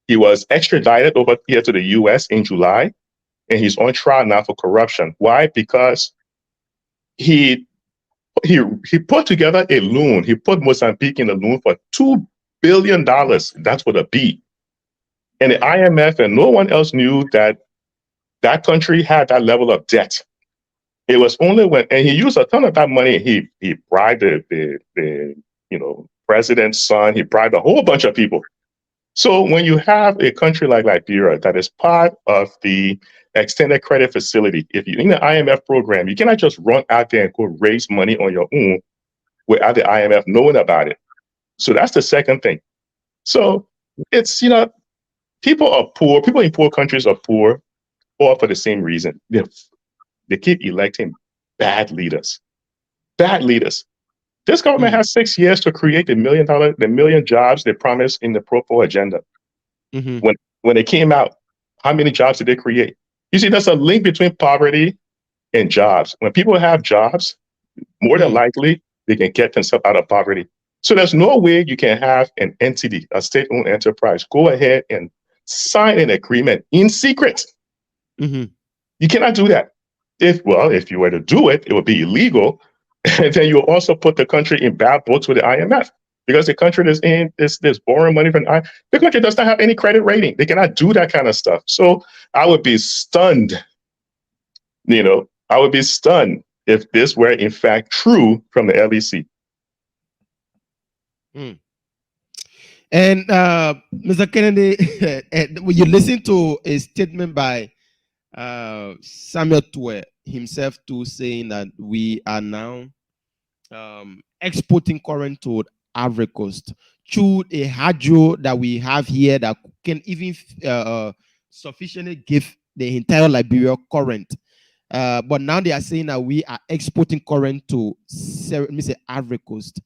S2: he was extradited over here to the US in July, and he's on trial now for corruption. Why? Because he put together a loan. He put Mozambique in a loan for $2 billion. That's with a B. And the IMF and no one else knew that that country had that level of debt. It was only when, and he used a ton of that money. He bribed the president's son. He bribed a whole bunch of people. So when you have a country like Liberia that is part of the extended credit facility, if you're in the IMF program, you cannot just run out there and go raise money on your own without the IMF knowing about it. So that's the second thing. So it's, people are poor. People in poor countries are poor, all for the same reason. They keep electing bad leaders. Bad leaders. This government has 6 years to create the million jobs they promised in the Pro agenda. When they came out, how many jobs did they create? You see, there's a link between poverty and jobs. When people have jobs, more than likely, they can get themselves out of poverty. So there's no way you can have an entity, a state-owned enterprise, go ahead and sign an agreement in secret. You cannot do that. If you were to do it, it would be illegal. And then you also put the country in bad books with the IMF, because the country is in this borrowing money from the IMF. The country does not have any credit rating. They cannot do that kind of stuff. So I would be stunned. I would be stunned if this were in fact true from the LEC.
S6: And Mr. Kennedy, when you listen to a statement by Samuel Twe himself too, saying that we are now exporting current to Ivory Coast through a hydro that we have here that can even sufficiently give the entire Liberia current. But now they are saying that we are exporting current to Ivory Coast.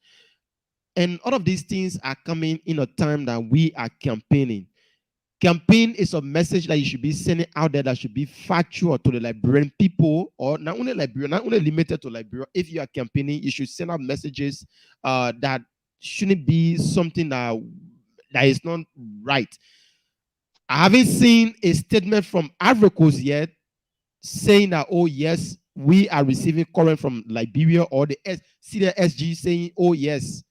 S6: And all of these things are coming in a time that we are campaigning. Campaign is a message that you should be sending out there that should be factual to the Liberian people, or not only Liberia, not only limited to Liberia. If you are campaigning, you should send out messages that shouldn't be something that is not right. I haven't seen a statement from Ivory Coast yet saying that, oh yes, we are receiving current from Liberia, or the CDSG saying, oh yes,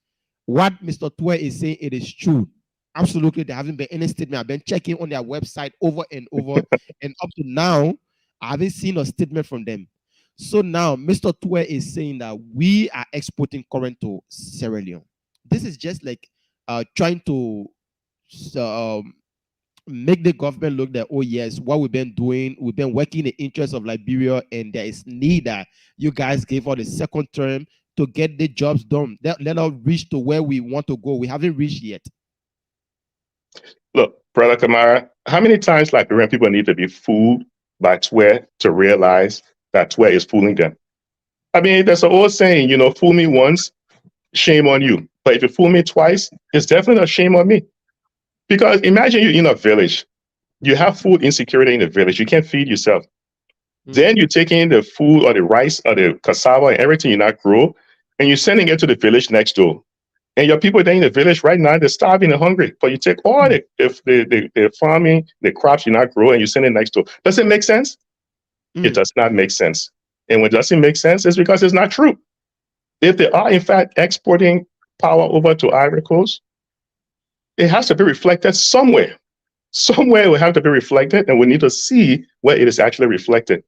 S6: what Mr. Twe is saying, it is true. Absolutely, there haven't been any statement. I've been checking on their website over and over, and up to now, I haven't seen a statement from them. So now Mr. Tue is saying that we are exporting current to Sierra Leone. This is just like trying to um, make the government look that, oh yes, what we've been doing, we've been working in the interest of Liberia, and there is need that you guys gave us the second term to get the jobs done. Let us reach to where we want to go. We haven't reached yet.
S5: Look, Brother Kamara, how many times Liberian people need to be fooled by Twe to realize that Twe is fooling them? I mean, there's an old saying, fool me once, shame on you. But if you fool me twice, it's definitely a shame on me. Because imagine you're in a village, you have food insecurity in the village, you can't feed yourself. Then you take in the food or the rice or the cassava and everything you not grow, and you're sending it to the village next door. And your people there in the village right now, they're starving and hungry. But you take all the farming, the crops you not grow, and you send it next door. Does it make sense? It does not make sense. And when it doesn't make sense, it's because it's not true. If they are, in fact, exporting power over to Ivory Coast, it has to be reflected somewhere. Somewhere it will have to be reflected, and we need to see where it is actually reflected.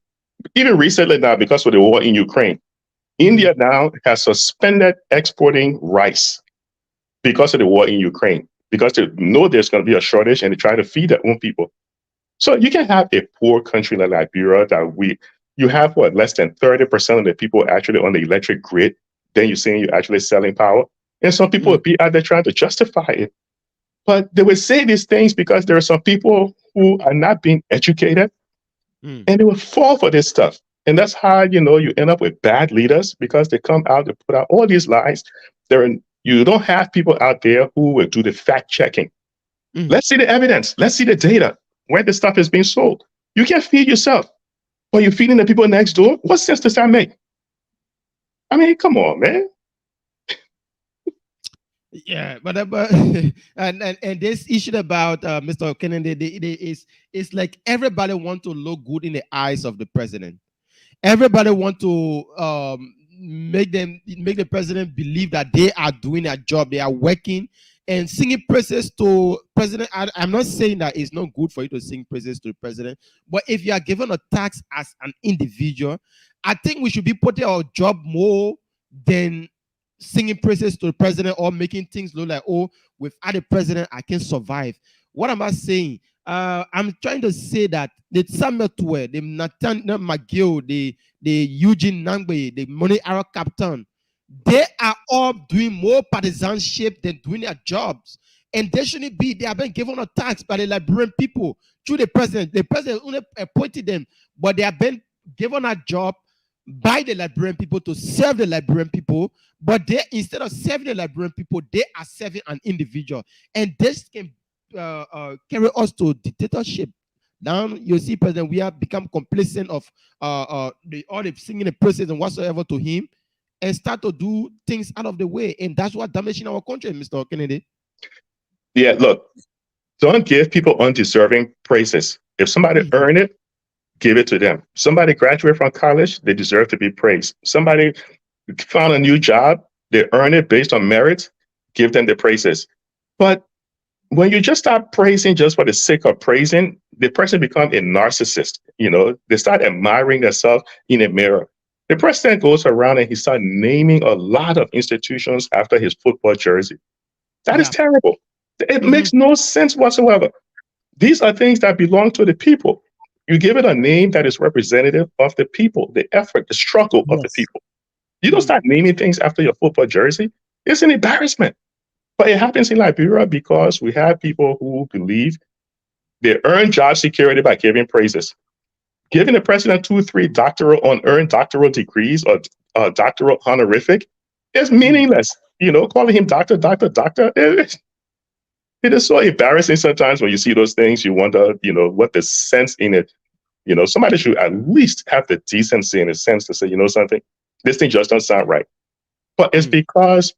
S5: Even recently now, because of the war in Ukraine, India now has suspended exporting rice because of the war in Ukraine, because they know there's going to be a shortage and they try to feed their own people. So you can have a poor country like Liberia that you have less than 30% of the people actually on the electric grid. Then you're saying you're actually selling power. And some people will be out there trying to justify it. But they will say these things because there are some people who are not being educated and they will fall for this stuff. And that's how, you end up with bad leaders because they come out to put out all these lies. You don't have people out there who will do the fact checking. Let's see the evidence. Let's see the data where the stuff is being sold. You can't feed yourself, but you're feeding the people next door. What sense does that make? I mean, come on, man.
S6: Yeah, but and this issue about Mr. Kennedy, it's like everybody want to look good in the eyes of the president. Everybody want to make the president believe that they are doing their job, they are working, and singing praises to president. I'm not saying that it's not good for you to sing praises to the president, but if you are given a tax as an individual, I think we should be putting our job more than singing praises to the president or making things look like, oh, without the president, I can survive. What am I saying? I'm trying to say that the Samuel Tue, the Nathan McGill, the Eugene Nangbe, the Money Arrow Captain, they are all doing more partisanship than doing their jobs. And they shouldn't be. They have been given a tax by the Liberian people through the president. The president only appointed them, but they have been given a job by the Liberian people to serve the Liberian people, but they, instead of serving the Liberian people, they are serving an individual, and this can carry us to dictatorship. Now you see, President, we have become complacent of all the singing the praises and whatsoever to him, and start to do things out of the way, and that's what damaging our country, Mr. Kennedy.
S5: Yeah, look, don't give people undeserving praises. If somebody earned it, give it to them. Somebody graduated from college, they deserve to be praised. Somebody found a new job, they earn it based on merit, give them the praises. But when you just start praising just for the sake of praising, the person becomes a narcissist. They start admiring themselves in a mirror. The president goes around and he starts naming a lot of institutions after his football jersey. That is terrible. It makes no sense whatsoever. These are things that belong to the people. You give it a name that is representative of the people, the effort, the struggle of the people. You don't start naming things after your football jersey. It's an embarrassment. But it happens in Liberia because we have people who believe they earn job security by giving praises. Giving the president 2, 3 unearned doctoral degrees or doctoral honorific is meaningless. Calling him doctor. It is so embarrassing sometimes when you see those things. You wonder, what the sense in it. Somebody should at least have the decency and the sense to say, something, this thing just doesn't sound right. But it's because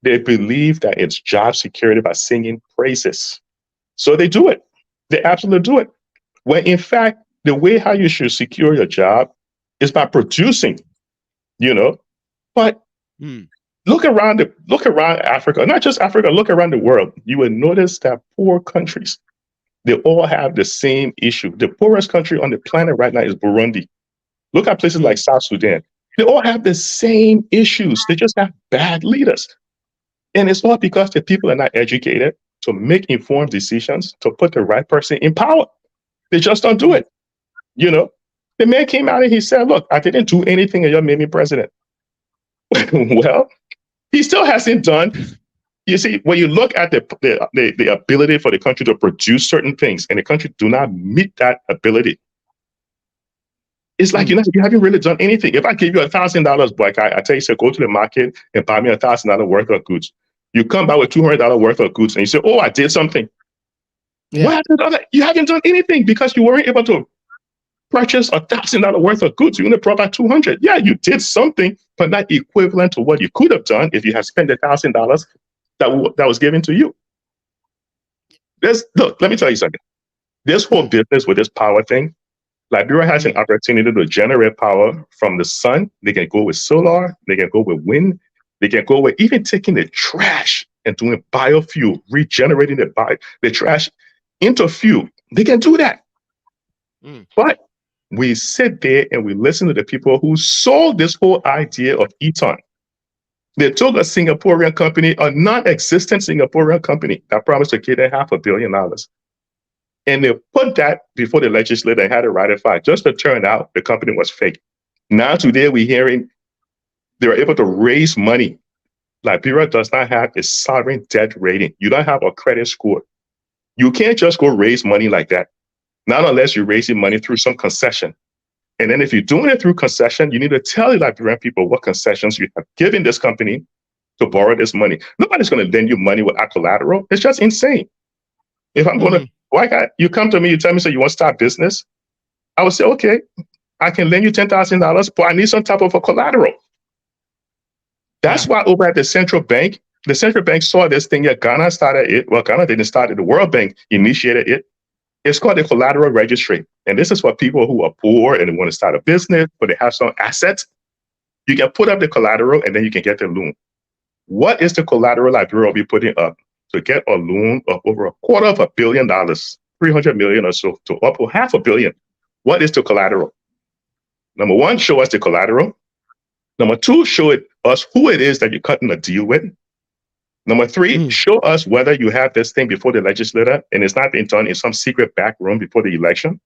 S5: they believe that it's job security by singing praises. So they do it. They absolutely do it. When in fact, the way how you should secure your job is by producing, But look around Africa, not just Africa, look around the world. You will notice that poor countries,
S7: They all have the same issue. The poorest country on the planet right now is Burundi. Look at places like South Sudan. They all have the same issues. They just have bad leaders. And it's all because the people are not educated to make informed decisions, to put the right person in power. They just don't do it. You know, the man came out and he said, look, I didn't do anything and you made me president. Well, he still hasn't done. You see, when you look at the ability for the country to produce certain things and the country do not meet that ability, it's like, you haven't really done anything. If I give you $1,000, Black, I tell you, say, go to the market and buy me $1,000 worth of goods. You come back with $200 worth of goods and you say, oh, I did something. Yeah. What happened to that? You haven't done anything because you weren't able to purchase $1,000 worth of goods. You only brought back 200. Yeah, you did something, but not equivalent to what you could have done if you had spent $1,000 that was given to you. Look, let me tell you something. This whole business with this power thing, Liberia has an opportunity to generate power from the sun. They can go with solar. They can go with wind. They can go with even taking the trash and doing biofuel, regenerating the trash into fuel. They can do that. But we sit there and we listen to the people who sold this whole idea of Eton. They took a Singaporean company, a non-existent Singaporean company that promised to give them $500 million. And they put that before the legislature and had it ratified, just to turn out the company was fake. Now today we're hearing they were able to raise money. Liberia does not have a sovereign debt rating. You don't have a credit score. You can't just go raise money like that. Not unless you're raising money through some concession. And then if you're doing it through concession, you need to tell the Liberian people what concessions you have given this company to borrow this money. Nobody's going to lend you money without collateral. It's just insane. If I'm going to, you come to me, you tell me, so you want to start business? I would say, okay, I can lend you $10,000, but I need some type of a collateral. That's why over at the central bank saw this thing. Yeah, Ghana started it. Well, Ghana didn't start it. The World Bank initiated it. It's called the collateral registry. And this is for people who are poor and they want to start a business, but they have some assets. You can put up the collateral and then you can get the loan. What is the collateral Liberia will be putting up to get a loan of over $250 million, $300 million or so, to up to $500 million? What is the collateral? Number one, show us the collateral. Number two, show us who it is that you're cutting a deal with. Number three, show us whether you have this thing before the legislature and it's not being done in some secret back room before the election.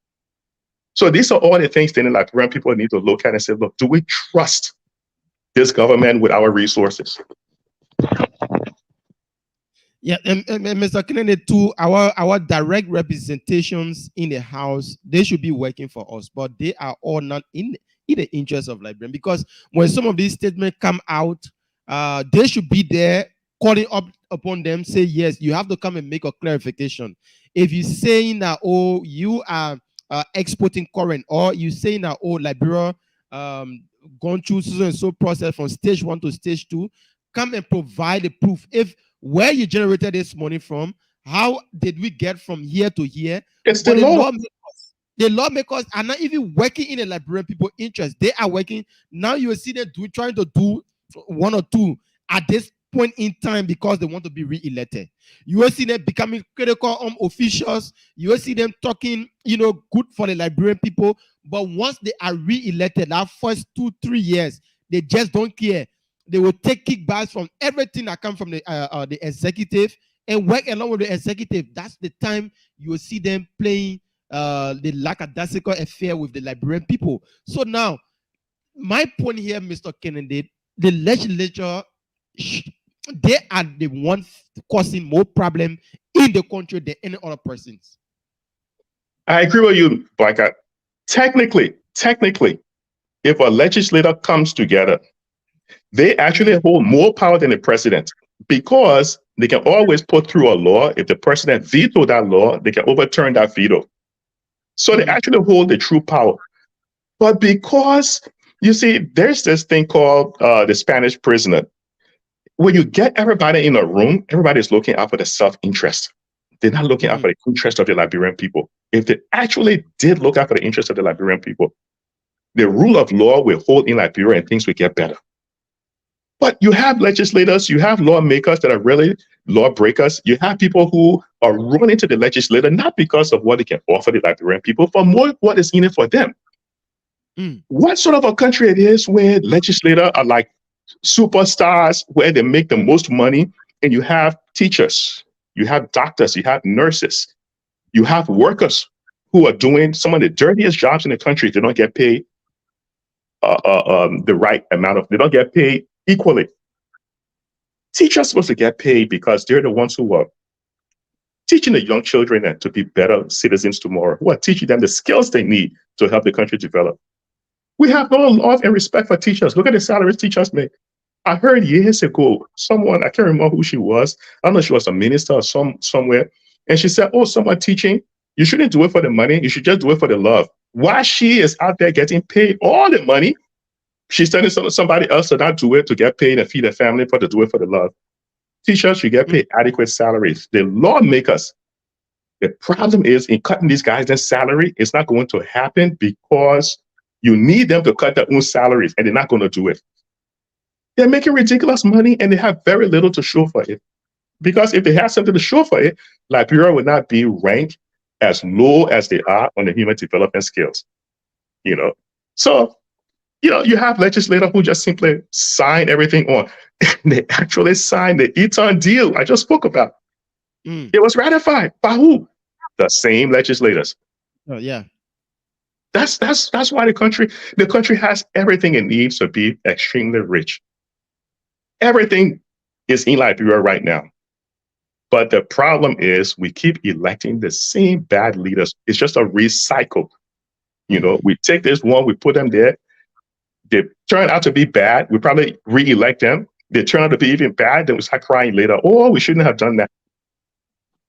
S7: So these are all the things that Liberian people need to look at and say, look, do we trust this government with our resources?
S6: Yeah, and Mr. Kennedy, too, our direct representations in the House, they should be working for us, but they are all not in the interest of Liberian, because when some of these statements come out, they should be there calling up upon them, say, yes, you have to come and make a clarification. If you're saying that, oh, you are exporting current, or you saying that, oh, Liberia gone through so and so process from stage 1 to stage 2, come and provide the proof. If where you generated this money from, how did we get from here to here?
S7: It's the law.
S6: The lawmakers are not even working in the Liberian people's interest. They are working. Now you will see them trying to do one or two at this point in time because they want to be re-elected. You will see them becoming critical officials. You will see them talking, good for the Liberian people. But once they are re-elected, that first 2-3 years, they just don't care. They will take kickbacks from everything that comes from the executive and work along with the executive. That's the time you will see them playing the lackadaisical affair with the Liberian people. So now, my point here, Mr. Kennedy, the legislature, they are the ones causing more problem in the country than any other persons.
S7: I agree with you, Blacker. Technically, if a legislator comes together, they actually hold more power than the president, because they can always put through a law. If the president vetoed that law, they can overturn that veto. So they actually hold the true power. But because, you see, there's this thing called the Spanish prisoner. When you get everybody in a room, everybody's looking out for the self-interest. They're not looking out for the interest of the Liberian people. If they actually did look out for the interest of the Liberian people, the rule of law will hold in Liberia and things will get better. But you have legislators, you have lawmakers that are really lawbreakers. You have people who are running to the legislature not because of what they can offer the Liberian people, but more what is in it for them. What sort of a country it is where legislators are like superstars, where they make the most money, and you have teachers, you have doctors, you have nurses, you have workers who are doing some of the dirtiest jobs in the country. They don't get paid the right amount of, they don't get paid equally. Teachers are supposed to get paid because they're the ones who are teaching the young children to be better citizens tomorrow, who are teaching them the skills they need to help the country develop. We have no love and respect for teachers. Look at the salaries teachers make. I heard years ago, someone, I can't remember who she was. I don't know if she was a minister or somewhere. And she said, oh, someone teaching, you shouldn't do it for the money. You should just do it for the love. While she is out there getting paid all the money, she's telling somebody else to not do it to get paid and feed their family, but to do it for the love. Teachers should get paid adequate salaries. The lawmakers, the problem is in cutting these guys' their salary, it's not going to happen because you need them to cut their own salaries, and they're not going to do it. They're making ridiculous money, and they have very little to show for it. Because if they had something to show for it, Liberia would not be ranked as low as they are on the human development skills. You know, so you have legislators who just simply sign everything on. They actually signed the Eton deal I just spoke about. It was ratified by who? The same legislators.
S6: Oh yeah.
S7: That's why the country has everything it needs to be extremely rich. Everything is in Liberia right now. But the problem is we keep electing the same bad leaders. It's just a recycle. We take this one, we put them there. They turn out to be bad. We probably re-elect them. They turn out to be even bad. Then we start crying later. Oh, we shouldn't have done that.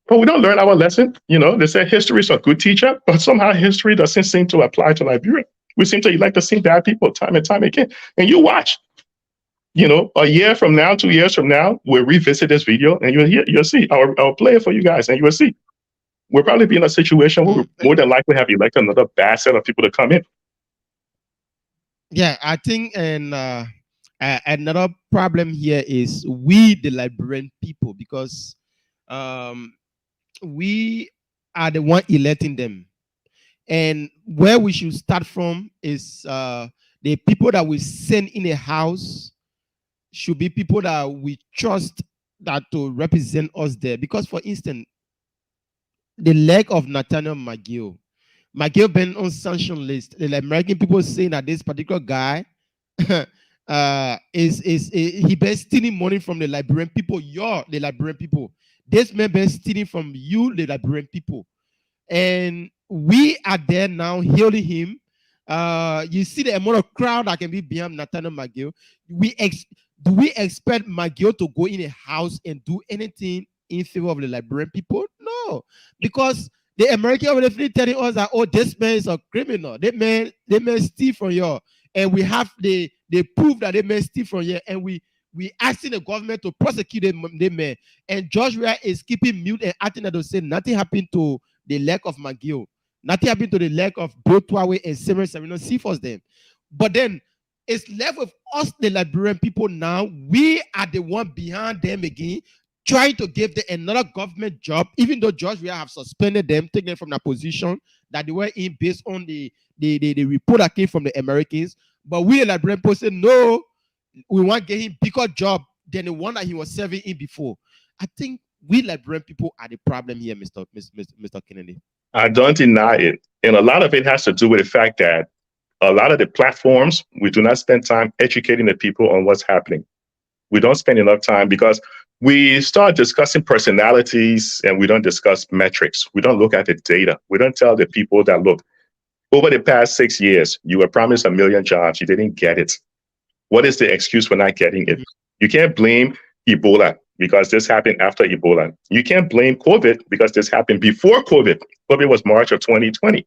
S7: But we don't learn our lesson. They say history is a good teacher, but somehow history doesn't seem to apply to Liberia. We seem to elect the same bad people time and time again. And you watch, a year from now, 2 years from now, we'll revisit this video and you'll see. I'll play it for you guys and you will see. We'll probably be in a situation where we more than likely have elected another bad set of people to come in.
S6: Yeah, I think another problem here is we, the Liberian people, because we are the one electing them. And where we should start from is the people that we send in a house should be people that we trust that to represent us there. Because, for instance, the leg of Nathaniel McGill been on sanction list. The American people saying that this particular guy he been stealing money from the Liberian people. The Liberian people. This man been stealing from you, the Liberian people. And we are there now hailing him. You see the amount of crowd that can be behind Nathaniel McGill. Do we expect McGill to go in a house and do anything in favor of the Liberian people? No, because the Americans are definitely telling us that, oh, this man is a criminal. They may steal from you, and we have the proof that they may steal from you, and we asking the government to prosecute them man. And George Weah is keeping mute and acting that to say nothing happened to the leg of McGill, nothing happened to the leg of Brotwawe and Severino Seaforth them. But then it's left with us, the Liberian people now. We are the one behind them again, trying to give them another government job, even though George Weah have suspended them, taken them from that position that they were in based on the report that came from the Americans. But we, the Liberian people, said, no, we want to get him bigger job than the one that he was serving in before. I think we Liberian people are the problem here, Mr. Kennedy.
S7: I don't deny it. And a lot of it has to do with the fact that a lot of the platforms, we do not spend time educating the people on what's happening. We don't spend enough time because we start discussing personalities and we don't discuss metrics. We don't look at the data. We don't tell the people that, look, over the past 6 years, you were promised 1 million jobs. You didn't get it. What is the excuse for not getting it? You can't blame Ebola because this happened after Ebola. You can't blame COVID because this happened before COVID. COVID was March of 2020.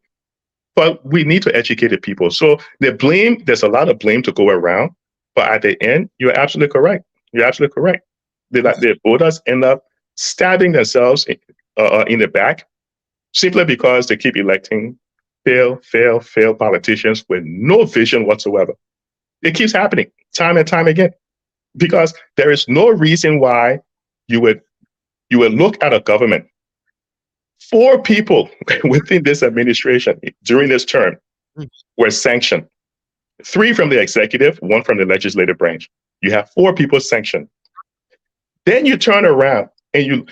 S7: But we need to educate the people. So there's a lot of blame to go around. But at the end, you're absolutely correct. You're absolutely correct. The voters end up stabbing themselves in the back simply because they keep electing fail politicians with no vision whatsoever. It keeps happening time and time again because there is no reason why you would You will look at a government. 4 people within this administration during this term were sanctioned. 3 from the executive, 1 from the legislative branch. You have 4 people sanctioned. Then you turn around and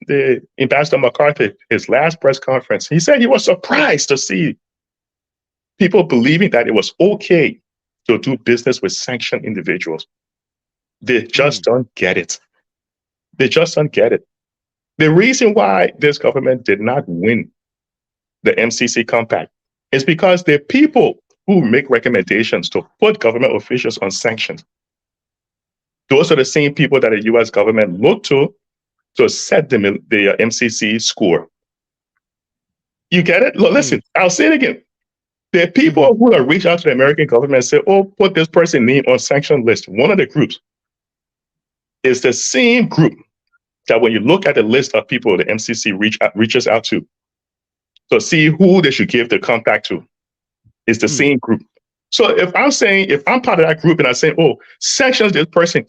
S7: the Ambassador McCarthy, his last press conference, he said he was surprised to see people believing that it was okay to do business with sanctioned individuals. They just don't get it. They just don't get it. The reason why this government did not win the MCC compact is because the people who make recommendations to put government officials on sanctions, those are the same people that the US government looked to set the MCC score. You get it? Look, listen, I'll say it again. The people who have reached out to the American government and say, oh, put this person's name on sanction list. One of the groups is the same group that when you look at the list of people the MCC reaches out to see who they should give the compact to, is the same group. So if I'm part of that group and I say, oh, sanctions this person,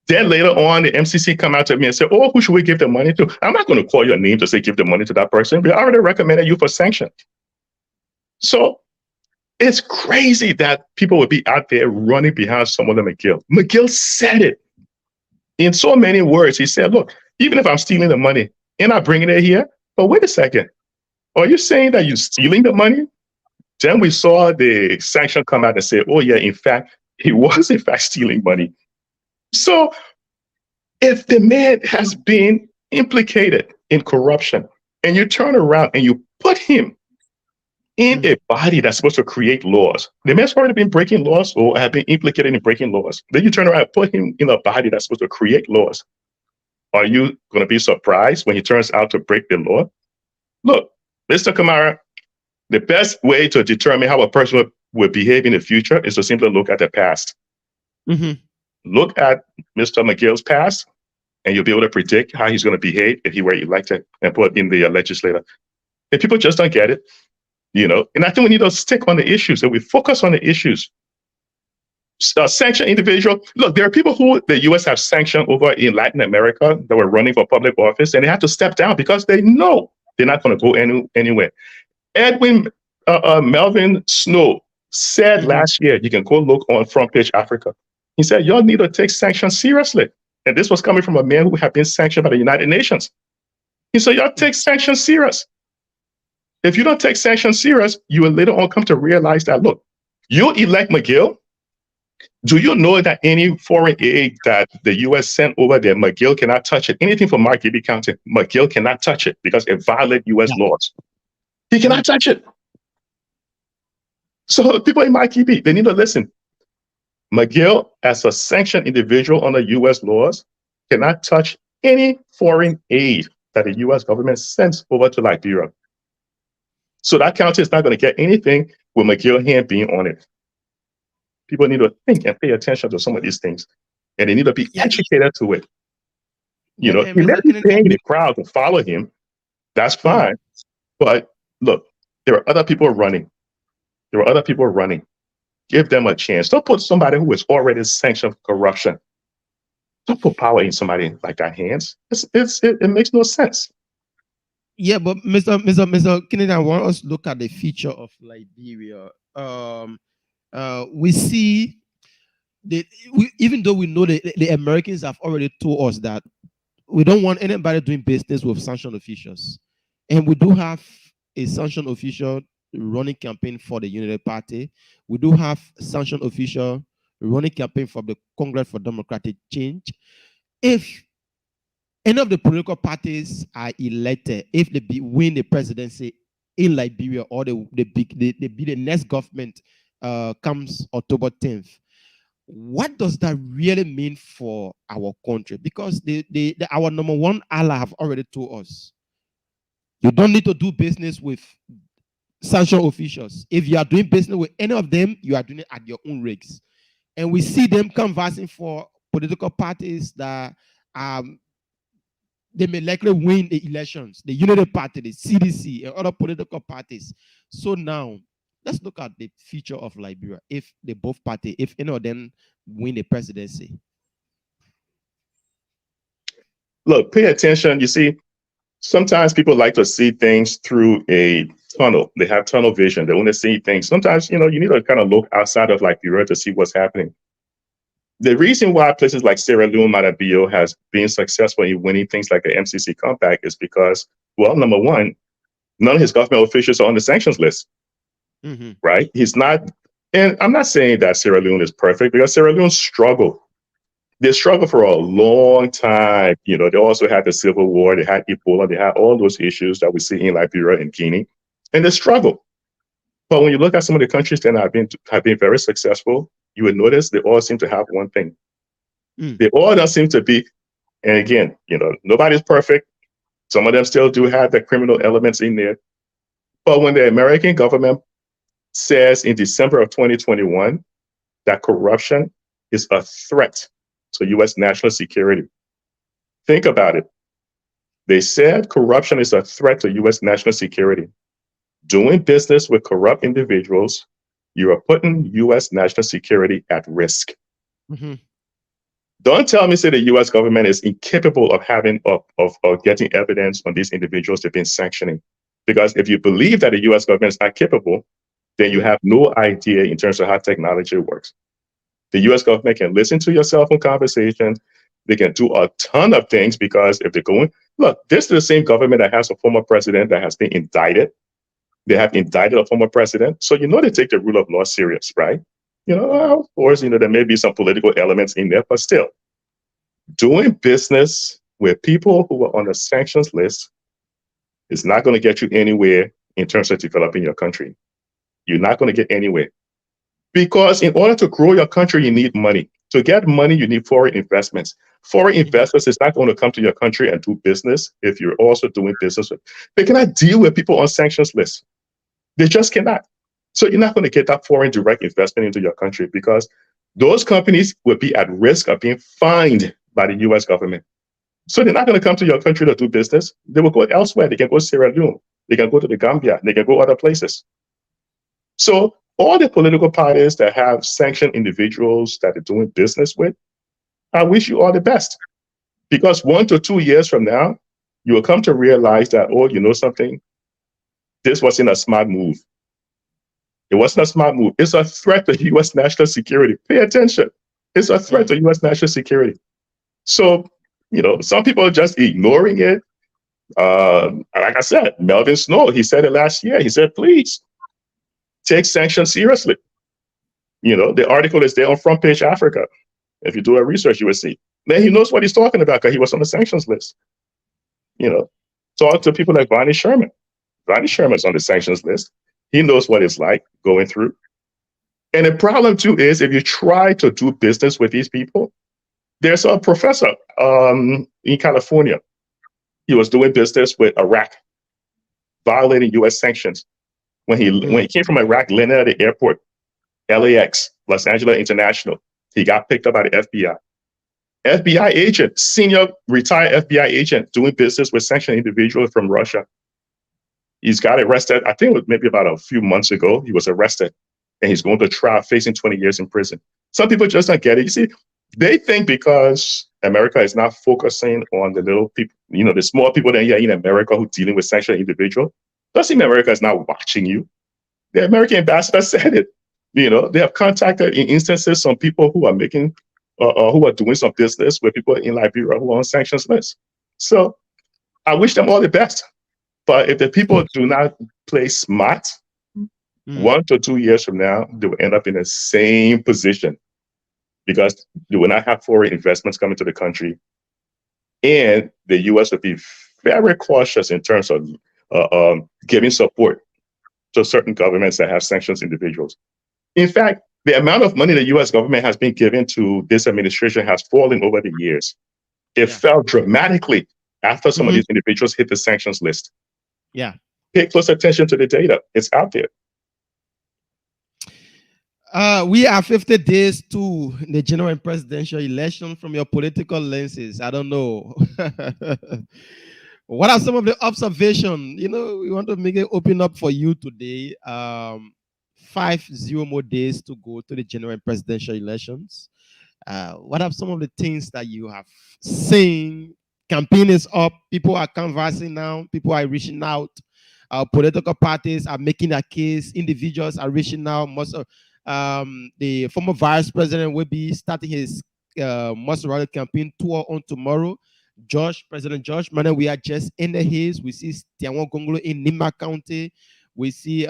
S7: then later on the MCC come out to me and say, oh, who should we give the money to? I'm not going to call your name to say give the money to that person. We already recommended you for sanction. So it's crazy that people would be out there running behind someone like McGill. McGill said it in so many words. He said, look, even if I'm stealing the money and I'm bringing it here, but wait a second. Are you saying that you're stealing the money? Then we saw the sanction come out and say, oh yeah, in fact, he was in fact stealing money. So if the man has been implicated in corruption and you turn around and you put him in a body that's supposed to create laws, the man's already been breaking laws or have been implicated in breaking laws. Then you turn around and put him in a body that's supposed to create laws. Are you going to be surprised when he turns out to break the law? Look, Mr. Kamara, the best way to determine how a person will behave in the future is to simply look at the past. Look at Mr. McGill's past, and you'll be able to predict how he's going to behave if he were elected and put in the legislature. And people just don't get it, and I think we need to stick on the issues, and we focus on the issues. Sanction individual. Look, there are people who the U.S. have sanctioned over in Latin America that were running for public office, and they have to step down because they know they're not going to go anywhere. Edwin Melvin Snow said last year, you can go look on Front Page Africa. He said, y'all need to take sanctions seriously. And this was coming from a man who had been sanctioned by the United Nations. He said, y'all take sanctions serious. If you don't take sanctions serious, you will later on come to realize that, look, you elect McGill. Do you know that any foreign aid that the U.S. sent over there, McGill cannot touch it? Anything from Mark County, McGill cannot touch it because it violates U.S. laws. He cannot touch it. So people in Mark-Ibi, they need to listen. McGill, as a sanctioned individual under U.S. laws, cannot touch any foreign aid that the U.S. government sends over to Liberia. So that county is not going to get anything with McGill hand being on it. People need to think and pay attention to some of these things, and they need to be educated to it. He may be paying the crowd to follow him. That's fine. But look, there are other people running. Give them a chance. Don't put somebody who is already sanctioned for corruption. Don't put power in somebody like that hands. It makes no sense.
S6: Yeah, but Mr. Kennedy, I want us to look at the future of Liberia. We see even though we know the Americans have already told us that we don't want anybody doing business with sanctioned officials, and we do have a sanctioned official running campaign for the United Party. We do have sanctioned official running campaign for the Congress for Democratic Change. If any of the political parties are elected, if they win the presidency in Liberia, or they be the next government comes October 10th, what does that really mean for our country? Because our number one ally have already told us, you don't need to do business with sanctioned officials. If you are doing business with any of them, you are doing it at your own risks. And we see them canvassing for political parties that they may likely win the elections, the Unity Party, the CDC, and other political parties. So now, let's look at the future of Liberia. If any of them win the presidency.
S7: Look, pay attention. You see, sometimes people like to see things through a tunnel. They have tunnel vision. They want to see things. Sometimes, you need to kind of look outside of Liberia to see what's happening. The reason why places like Sierra Leone, Madabio has been successful in winning things like the MCC Compact is because, well, number one, none of his government officials are on the sanctions list, right? He's not, and I'm not saying that Sierra Leone is perfect because Sierra Leone struggled. They struggled for a long time. They also had the Civil War, they had Ebola, they had all those issues that we see in Liberia and Guinea, and they struggled. But when you look at some of the countries that have been very successful, you would notice they all seem to have one thing. They all don't seem to be, and again, nobody's perfect. Some of them still do have the criminal elements in there. But when the American government says in December of 2021 that corruption is a threat to U.S. national security, think about it. They said corruption is a threat to U.S. national security. Doing business with corrupt individuals, you are putting U.S. national security at risk. Don't tell me, say the U.S. government is incapable of having of getting evidence on these individuals they've been sanctioning. Because if you believe that the U.S. government is not capable, then you have no idea in terms of how technology works. The U.S. government can listen to your cell phone conversations. They can do a ton of things because if they're going, look, this is the same government that has a former president that has been indicted. They have indicted a former president. So they take the rule of law serious, right? Of course, there may be some political elements in there, but still, doing business with people who are on the sanctions list is not going to get you anywhere in terms of developing your country. You're not going to get anywhere. Because in order to grow your country, you need money. To get money, you need foreign investments. Foreign investors is not going to come to your country and do business if you're also doing business with. They cannot deal with people on sanctions lists. They just cannot. So you're not going to get that foreign direct investment into your country because those companies will be at risk of being fined by the U.S. government. So they're not going to come to your country to do business. They will go elsewhere. They can go to Sierra Leone. They can go to the Gambia. They can go other places. So all the political parties that have sanctioned individuals that they're doing business with, I wish you all the best. Because 1 to 2 years from now, you will come to realize that, oh, you know something? This wasn't a smart move. It wasn't a smart move. It's a threat to U.S. national security. Pay attention. It's a threat to U.S. national security. So, some people are just ignoring it. Like I said, Melvin Snow, he said it last year. He said, please take sanctions seriously. The article is there on Front Page Africa. If you do a research, you will see. Then he knows what he's talking about because he was on the sanctions list. Talk to people like Bonnie Sherman. Bonnie Sherman's on the sanctions list. He knows what it's like going through. And the problem too is if you try to do business with these people, there's a professor in California. He was doing business with Iraq, violating U.S. sanctions. When he came from Iraq, landed at the airport, LAX, Los Angeles International, he got picked up by the FBI. FBI agent, senior retired FBI agent doing business with sanctioned individuals from Russia. He's got arrested, I think it was maybe about a few months ago, he was arrested and he's going to trial facing 20 years in prison. Some people just don't get it. You see, they think because America is not focusing on the little people, the small people that are in America who are dealing with sanctioned individuals, doesn't mean America is not watching you. The American ambassador said it. They have contacted in instances some people who are making, who are doing some business with people in Liberia who are on sanctions lists. So I wish them all the best. But if the people do not play smart, 1 to 2 years from now, they will end up in the same position because they will not have foreign investments coming to the country. And the U.S. will be very cautious in terms of giving support to certain governments that have sanctions individuals. In fact, the amount of money the U.S. government has been given to this administration has fallen over the years. It fell dramatically after some of these individuals hit the sanctions list.
S6: Yeah.
S7: Pay close attention to the data. It's out there.
S6: We are 50 days to the general and presidential election. From your political lenses, I don't know. What are some of the observations? We want to make it open up for you today. 50 more days to go to the general and presidential elections. What are some of the things that you have seen campaign is up. People are canvassing now. People are reaching out. Political parties are making a case. Individuals are reaching out. Most of the former vice president will be starting his most rally campaign tour on tomorrow. President George Manuel, we are just in the hills. We see Tiawan Gongolo in Nimba County. We see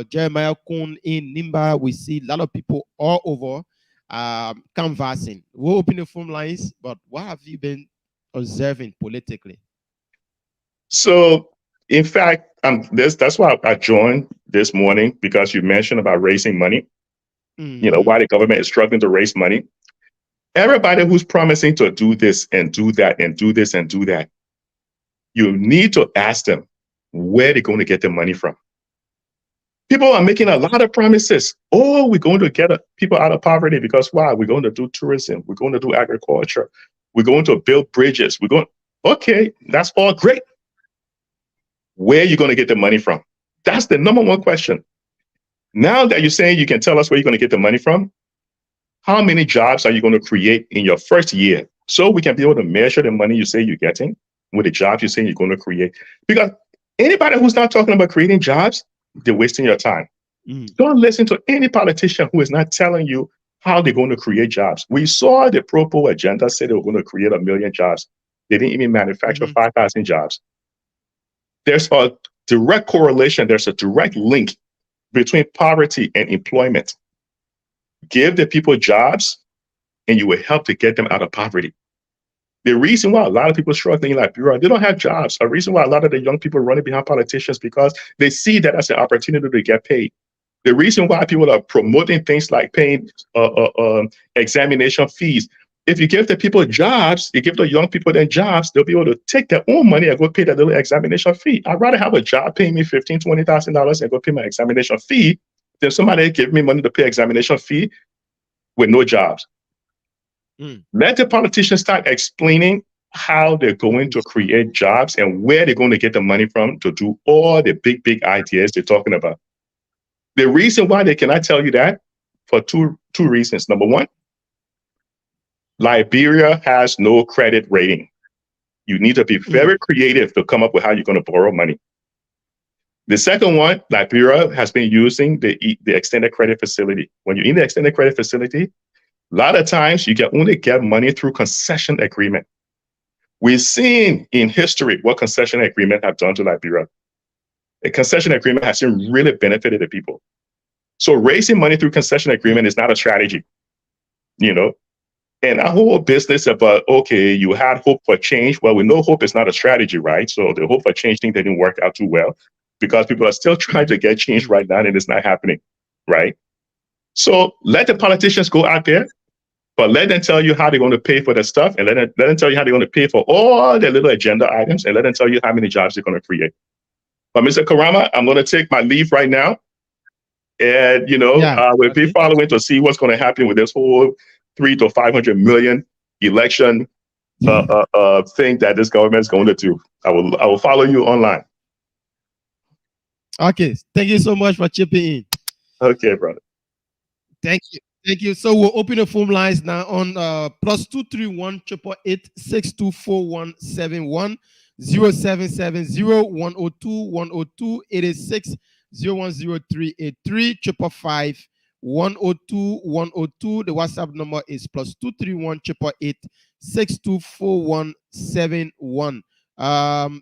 S6: Jeremiah Kuhn in Nimba. We see a lot of people all over canvassing. We'll open the phone lines, but what have you been observing politically?
S7: So, in fact, that's why I joined this morning, because you mentioned about raising money. You know, why the government is struggling to raise money. Everybody who's promising to do this and do that and do this and do that, you need to ask them where they're going to get the money from. People are making a lot of promises. Oh, we're going to get people out of poverty because why? We're going to do tourism. We're going to do agriculture. We're going to build bridges. Okay, that's all great. Where are you going to get the money from? That's the number one question. Now that you're saying you can tell us where you're going to get the money from, how many jobs are you going to create in your first year? So we can be able to measure the money you say you're getting with the jobs you're saying you're going to create. Because anybody who's not talking about creating jobs, they're wasting your time. Don't listen to any politician who is not telling you how they're going to create jobs. We saw the Propo agenda say they were going to create 1 million jobs. They didn't even manufacture 5,000 jobs. There's a direct correlation. There's a direct link between poverty and employment. Give the people jobs and you will help to get them out of poverty. The reason why a lot of people struggling in Liberia, they don't have jobs. A reason why a lot of the young people running behind politicians, because they see that as an opportunity to get paid. The reason why people are promoting things like paying examination fees. If you give the people jobs, you give the young people their jobs, they'll be able to take their own money and go pay that little examination fee. I'd rather have a job paying me $15,000, $20,000 and go pay my examination fee than somebody give me money to pay examination fee with no jobs. Let the politicians start explaining how they're going to create jobs and where they're going to get the money from to do all the big ideas they're talking about. The reason why they cannot tell you that, for two reasons. Number one, Liberia has no credit rating. You need to be very creative to come up with how you're going to borrow money. The second one, Liberia has been using the extended credit facility. When you're in the extended credit facility, a lot of times you can only get money through concession agreement. We've seen in history what concession agreement have done to Liberia. A concession agreement has really benefited the people. So raising money through concession agreement is not a strategy, you know. And our whole business about, okay, you had hope for change. Well, we know hope is not a strategy, right? So the hope for change thing didn't work out too well because people are still trying to get change right now and it's not happening, right? So let the politicians go out there, but let them tell you how they're going to pay for the stuff and let them tell you how they're going to pay for all their little agenda items and let them tell you how many jobs they're going to create. But Mr. Karama, I'm going to take my leave right now. And, you know, we'll be following to see what's going to happen with this whole 300 to 500 million election thing that this government is going to do. I will follow you online.
S6: Okay. Thank you so much for chipping in.
S7: Okay, brother.
S6: Thank you. Thank you. So we'll open the phone lines now on +231 888 624171 0770 102 102 886 010383 555 102 102. The WhatsApp number is +231 888 624171.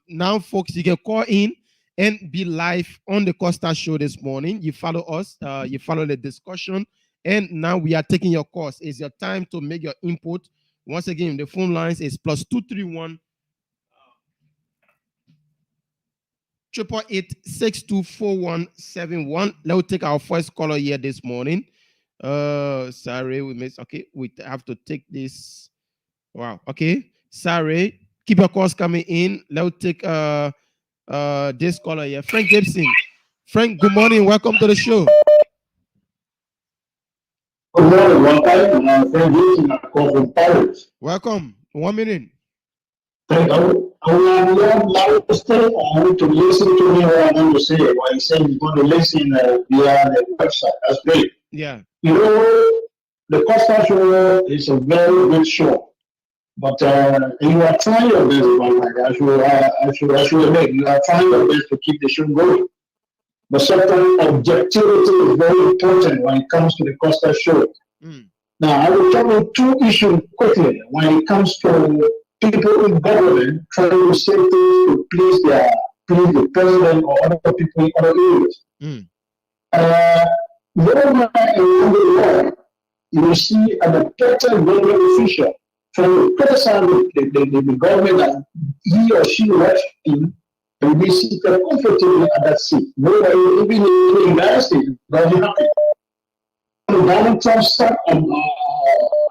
S6: Now, folks, you can call in and be live on the Costa Show this morning. You follow us, you follow the discussion, and now we are taking your calls. It's your time to make your input. Once again, the phone lines is +231 888 624171. Let's take our first caller here this morning. Sorry, we missed. Okay, we have to take this. Wow. Okay, sorry. Keep your calls coming in. Let's take this caller here, Frank Gibson. Frank, good morning. Welcome to the show.
S8: Good morning. One time, Frank Gibson, I call from Paris.
S6: Welcome. 1 minute.
S8: Thank you. I want to listen to me what I'm going to say. What I said you're going to listen via the website. That's great.
S6: Yeah.
S8: You know, the Costa Show is a very good show. But you are trying your best, man. I should admit, you are trying your best to keep the show going. But sometimes objectivity is very important when it comes to the Costa Show.
S6: Mm.
S8: Now, I will cover two issues quickly when it comes to people in government trying to say things to please the president or other people in other areas.
S6: Mm.
S8: Wherever around the world, you will see an affected government official trying to criticize the government that he or she works in and be seated comfortably at that seat. Wherever, even in the United States, it doesn't happen. Donald Trump sat on, I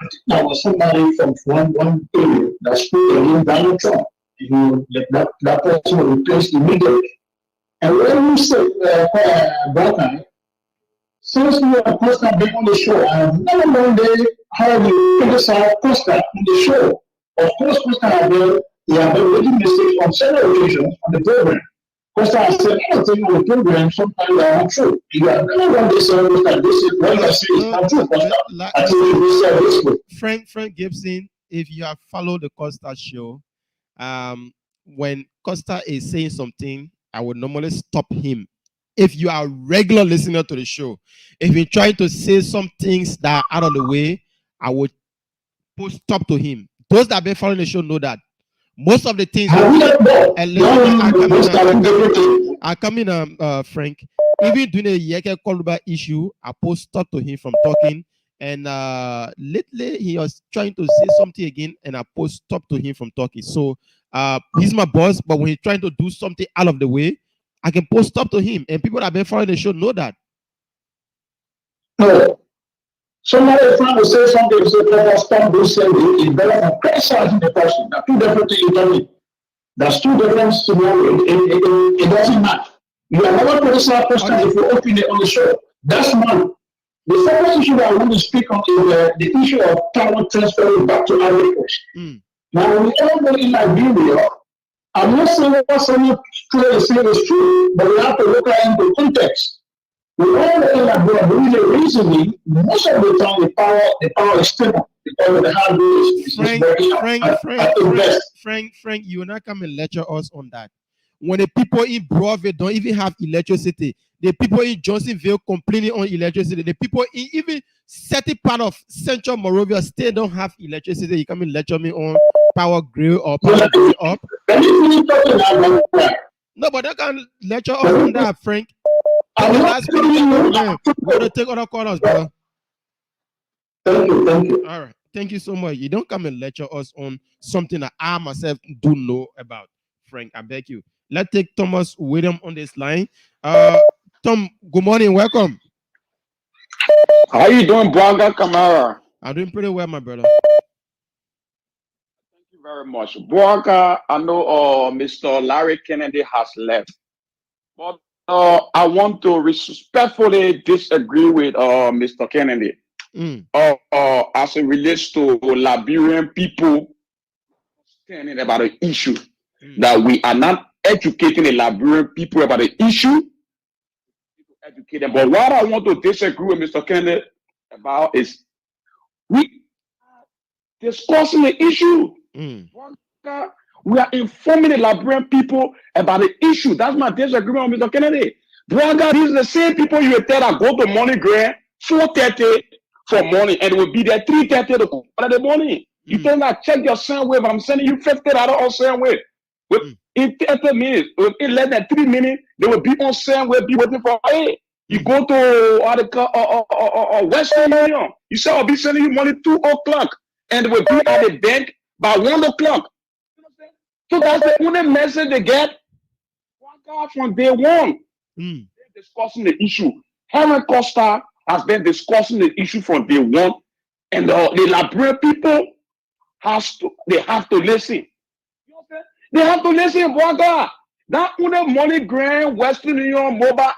S8: think that was somebody from one area that spoke against Donald Trump. That person was replaced immediately. And when you said, Brown, since you are Costa back on the show, I have never known they how you criticize Costa on the show. Of course, Costa has been making mistakes on several occasions on the program. Costa has said anything on the program, sometimes they are not true. You have never known this Costa, this is what I say is not true, Costa. I think you said this way.
S6: Frank Gibson, if you have followed the Costa show, when Costa is saying something, I would normally stop him. If you are a regular listener to the show, if you're trying to say some things that are out of the way, I would put stop to him. Those that have been following the show know that most of the things are coming, Frank. Even during the Yeke Koluba issue, I post stop to him from talking. And lately he was trying to say something again, and I post stop to him from talking. So he's my boss, but when he's trying to do something out of the way, I can post stop to him. And people that have been following the show know that.
S8: No. Somebody is trying to say something, say, stop this saying it's better than criticizing the person. There are two different things you tell me. There's two different scenarios. It doesn't matter. You are never criticized person if you open it on the show. That's one. The second issue that I want to speak on is the issue of power transferring back to Ivory Coast. Now, when we all go in Liberia, I'm not saying what someone is saying is true, but we have to look at it in context. We all know in Liberia, really recently, most of the time the power is stable because of the hardware is
S6: Frank, you will not come and lecture us on that. When the people in Broadway don't even have electricity, the people in Johnsonville complaining on electricity, the people in even certain part of Central Monrovia still don't have electricity. You come and lecture me on power grid or power grid up. No, but they can lecture us on that, Frank. We're going to take other corners, bro.
S8: Thank you.
S6: All right. Thank you so much. You don't come and lecture us on something that I myself do know about, Frank. I beg you. Let's take Thomas William on this line. Tom, good morning. Welcome.
S9: How you doing, Braga Kamara?
S6: I'm doing pretty well, my brother.
S9: Thank you very much. Braga, I know Mr. Larry Kennedy has left. But I want to respectfully disagree with Mr. Kennedy. As it relates to Liberian people standing about the issue, that we are not educating the Liberian people about the issue. Educate them. But what I want to disagree with Mr. Kennedy about is we are discussing the issue. We are informing the Liberian people about the issue. That's my disagreement with Mr. Kennedy. Braga, these are the same people you will tell that go to Money Grand 4:30 for morning and will be there 3:30 to come out of the morning. You tell them, check your sound wave. I'm sending you $50 on sound wave. In 30 minutes, in less than 3 minutes, they will be on sound wave, be waiting for hey. You go to Western Union. You say, I'll be sending you money 2 o'clock and they will be at the bank by 1 o'clock. So that's the only message they get. From day one, they're discussing the issue. Henry Costa has been discussing the issue from day one, and the Liberian people have to listen. They have to listen, Braga. That only Money Grand, Western Union, mobile,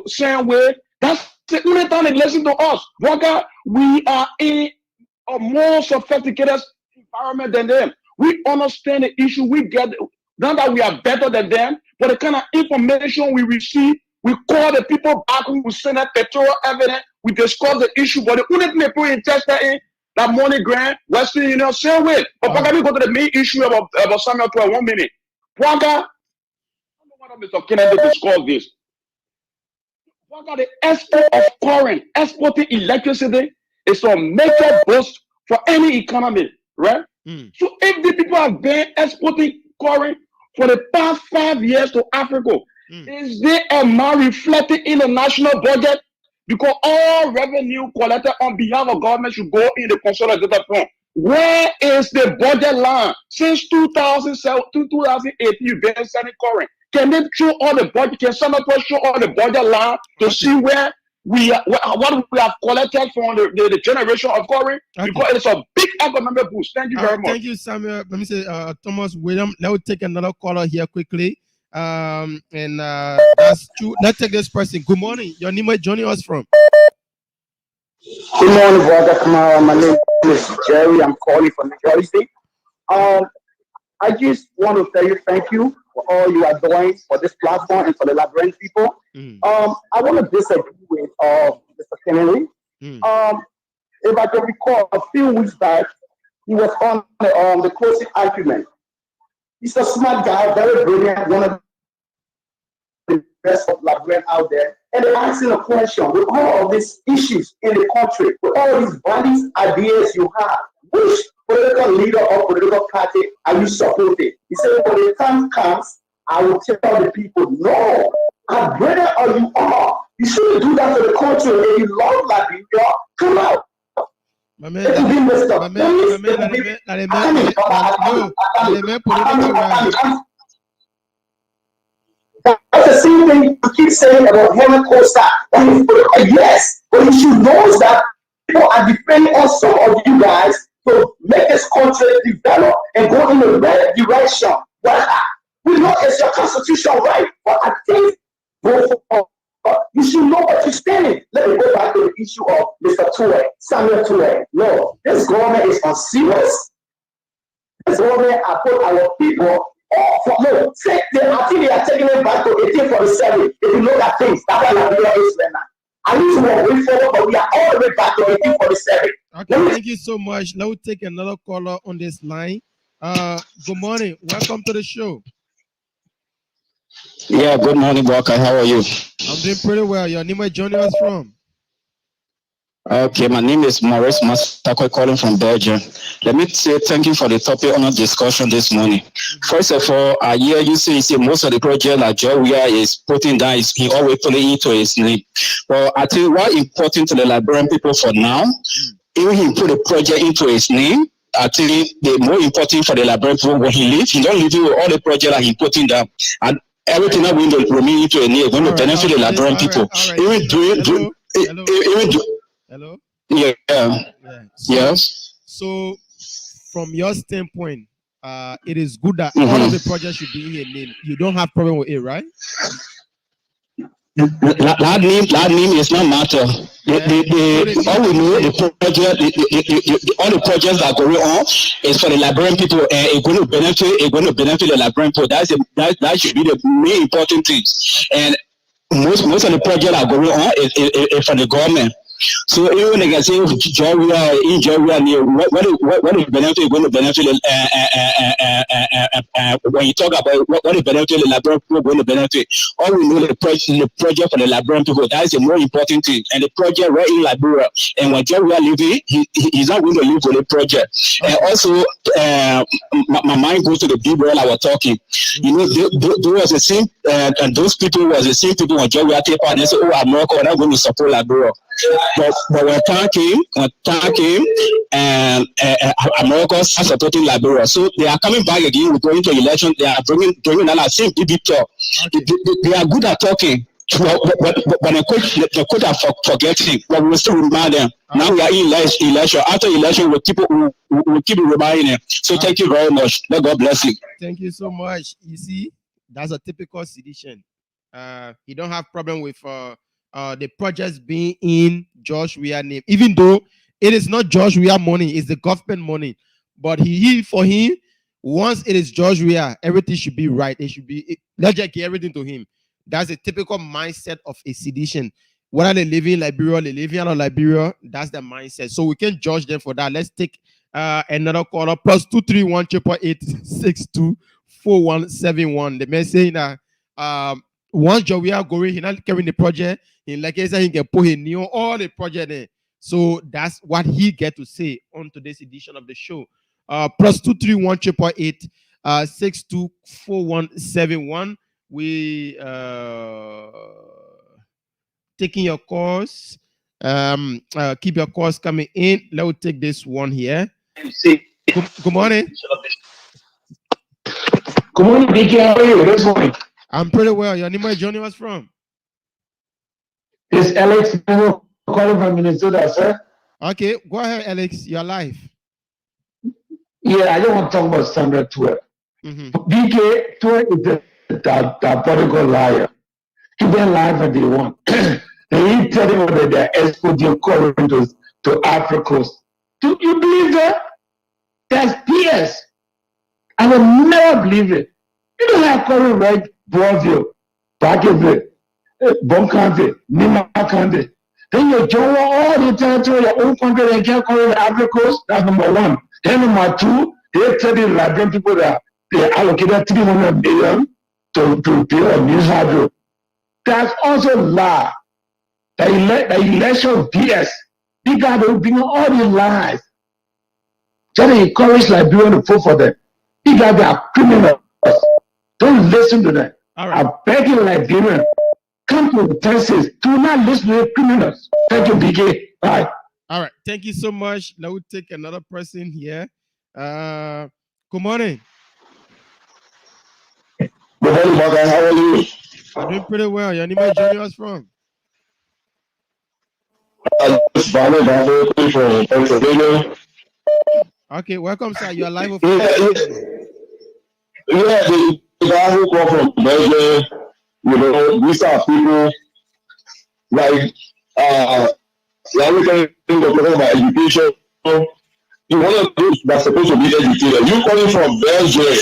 S9: same way. That's the only time they listen to us. Braga, we are in a more sophisticated environment than them. We understand the issue. We get not that we are better than them, but the kind of information we receive, we call the people back, we send that pictorial evidence, we discuss the issue. But the only thing they put interested in that money grant, Western Union, same way. But let me go to the main issue about Samuel 12, 1 minute. Waka, I don't know what Mr. Kennedy discussed this. Waka, the export of current, exporting electricity is a major boost for any economy, right? So if the people have been exporting current for the past 5 years to Africa, is there a amount reflected in the national budget? Because all revenue collected on behalf of government should go in the consolidated fund. Where is the budget line? Since 2007 to 2018, you've been sending current. Can they show all the budget? Can someone show all the budget line to see where what we have collected from the generation of current? Because it's a big economic boost. Thank you very much.
S6: Thank you, Samuel. Let me say, Thomas William. Let's take another caller here quickly. That's true. Let's take this person. Good morning. Your name is joining us from.
S10: Good morning, brother Kamara. My name is Jerry. I'm calling from New Jersey. I just want to tell you thank you for all you are doing for this platform and for the Liberian people. I want to disagree with Mr. Kennedy. If I can recall, a few weeks back, he was on the closing argument. He's a smart guy, very brilliant, one of the best of Liberian out there. And they're asking a question with all of these issues in the country, with all these valid ideas you have, which political leader or political party are you supporting? He said, when the time comes, I will tell the people, no, I'm better or you are. You shouldn't do that to the country. If you love Liberia, come out.
S6: My man,
S10: that's the same thing you keep saying about Henry Costa. Yes, but you should know that people are depending on some of you guys to make this country develop and go in the right direction. Well, we know it's your constitutional right, but I think you should know what you're standing. Let me go back to the issue of Mr. Toure, Samuel Toure. No, this government is unserious. This government has put our people I think they are taking it back to 1847. If you look at things, that's why Liberia is right now. I need to work way forward, but we are all the way back to 1847.
S6: Okay, thank you so much. Let me take another caller on this line. Good morning. Welcome to the show.
S11: Yeah, good morning, Walker. How are you?
S6: I'm doing pretty well. Your name is joining us from?
S11: Okay, my name is Maurice Mastakwe, calling from Belgium. Let me say thank you for the topic on our discussion this morning. First of all, I hear you say most of the project that Joria is putting down is he always putting into his name. But I think what important to the Liberian people for now, even he put a project into his name, I think the more important for the Liberian people when he leaves, he don't leave with all the project that he putting down. And everything that we will remain into a name, going to benefit the Liberian people.
S6: Hello?
S11: Yeah. Yes.
S6: So, from your standpoint, it is good that all of the projects should be in your name. You don't have problem with it, right?
S11: That name is not matter. All we know, the project, all the projects that are going on is for the Liberian people, and it's going to benefit the Liberian people. That should be the main important thing. And most of the projects that are going on is for the government. So even they can say Georgia, what is benefit going to benefit when you talk about what is benefit the Liberian people going to benefit. All we know the project for the Liberian people, that is the more important thing. And the project right in Liberia, and when Georgia living, he's not going to live with the project. And also, my mind goes to the big brother I was talking. You know, there was the same, and those people was the same people when Georgia take part and they say, oh, America, we're not going to support Liberia. But when time came, and America started supporting Liberia, so they are coming back again. We're going to election. They are bringing that same big talk. They are good at talking, but they could have forgetting. But we will still remind them. Now we are in election. After election, we'll keep reminding them. So thank you very much. Let God bless you.
S6: Thank you so much. You see, that's a typical sedition. You don't have problem with the projects being in George Weah name, even though it is not George Weah money, it's the government money. But for him, once it is George Weah, everything should be right. It should be let's just give everything to him. That's a typical mindset of a sedition. whether they live in Liberia, they live in Liberia, that's the mindset. So we can judge them for that. Let's take another caller. +231 888 4171. The man saying that once Joey are going, he not carrying the project. In like I said, he can put his new all the project in. So that's what he get to say on today's edition of the show. +231 888 624171. We taking your calls. Keep your calls coming in. Let's take this one here. Good morning.
S8: Good morning, BK. How are you this morning?
S6: I'm pretty well. Your name is Johnny. What's from?
S8: It's Alex calling from Minnesota, sir.
S6: Okay, go ahead, Alex. You're live.
S8: Yeah, I don't want to talk about Sandra Twer. BK, Twer is the prodigal liar. He didn't lie for day one. They tell him that they're exporting current to Africa. Do you believe that? That's BS. I will never believe it. You don't have current right, Broadville, Bakerville, Bunkanville, Nima Country. Then you join all the territory, your own country, and can't call it Africa. That's number one. Then number two, they tell the Liberian people that they allocated 300 million to build a new hydro. That's also lie. The election BS. Big guy will bring all these lies. So they encourage Liberian to vote for them. Big guy, they are criminals. Don't listen to them.
S6: All right.
S8: I beg you, Liberian, come to Texas. Do not listen to criminals. Thank you, BK. Bye.
S6: All right. Thank you so much. Now we'll take another person here. Good morning.
S3: Good morning, Mark. How are you?
S6: I'm doing pretty well. Your name is Johnny. What's from?
S3: I'm just from Pennsylvania.
S6: Okay, welcome, sir. You are live.
S3: Yeah, the guy who come from Belgium, you know, these are people like we can think of talking about education. You one of those that's supposed to be educated. You coming from Belgium,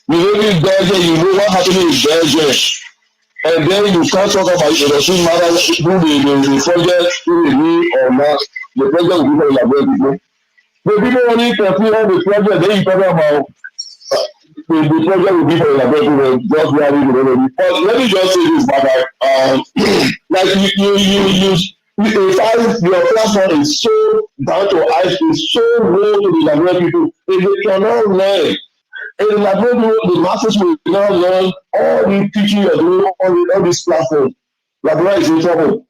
S3: you live in Belgium, you know what happened in Belgium. And then you can't talk about it. It doesn't matter who the project, who they need or not. The project will be for the people. The people only continue on the project, then you talk about the project will be for the people. Just really. But let me just say this, Baba. Like your platform is so down to ice, it's so low to the Liberian people. If they cannot learn, and the Liberian people, the masses will not learn all the teaching you're doing on this platform. Liberia is in trouble.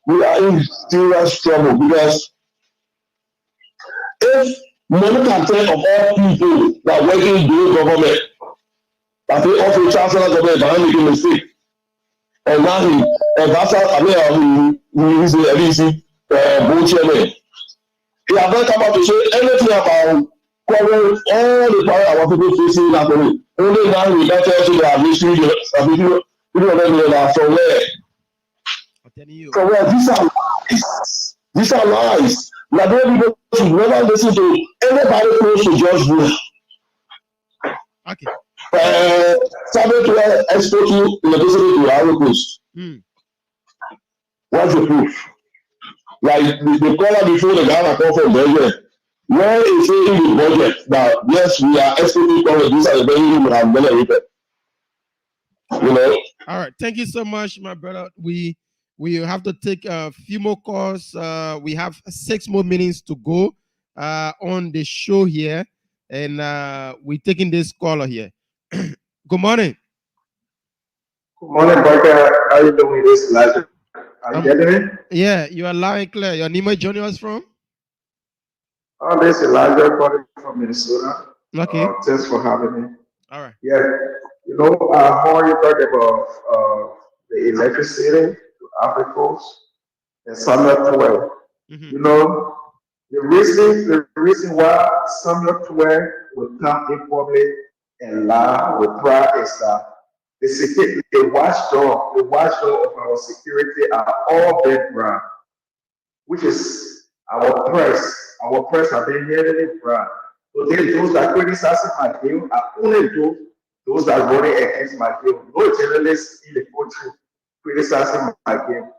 S3: We are in serious trouble because if 90% of all people that are working in the government, that they offer chancellor government by making a mistake, and now that's how he's the board chairman. He has not come out to say anything about covering all the power our people facing that way. Only now we can tell you that history, you know, from where. From where these are lies. Liberian people should never listen to anybody close to George Bush.
S6: Okay.
S3: Started to export you electricity to Ivory Coast. What's the proof? Like the caller before the Ghana come from Belgium. Where is it in the budget that yes, we are exporting products, these are the value we have generated? You know?
S6: All right. Thank you so much, my brother. We have to take a few more calls. We have 6 more minutes to go on the show here. And we're taking this caller here. Good morning.
S12: Good morning, Parker. How are you doing this last? Are you getting it?
S6: Yeah, you are loud and clear. Your name is Johnny us from?
S12: Oh, this is Elijah calling from Minnesota.
S6: Okay.
S12: Thanks for having me.
S6: All right.
S12: Yeah, you know, how you talk about the electricity to Africa and Samuel 12. You know, the reason why Samuel 12 will come in public and lie with pride is that the watchdog of our security are all background, which is our press. Our press have been hearing it brand. Today, those that criticizing my deal are only those that running against my deal. No journalists in the country criticizing my game.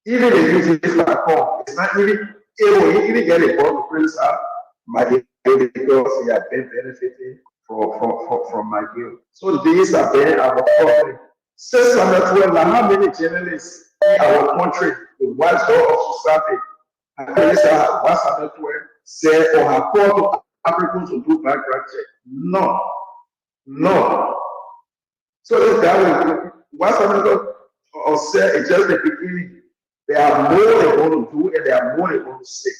S12: Even if you use this platform, it's not even able to even get a ball to print out my deal because he has been benefiting from my deal. So these are been our problem. 612, now how many journalists in our country, the watchdog of society, and this are 112 say or have called to Africans to do background check? No, no. So if that was 112 or say it's just the beginning, they are more they're going to do and they are more they're going to say.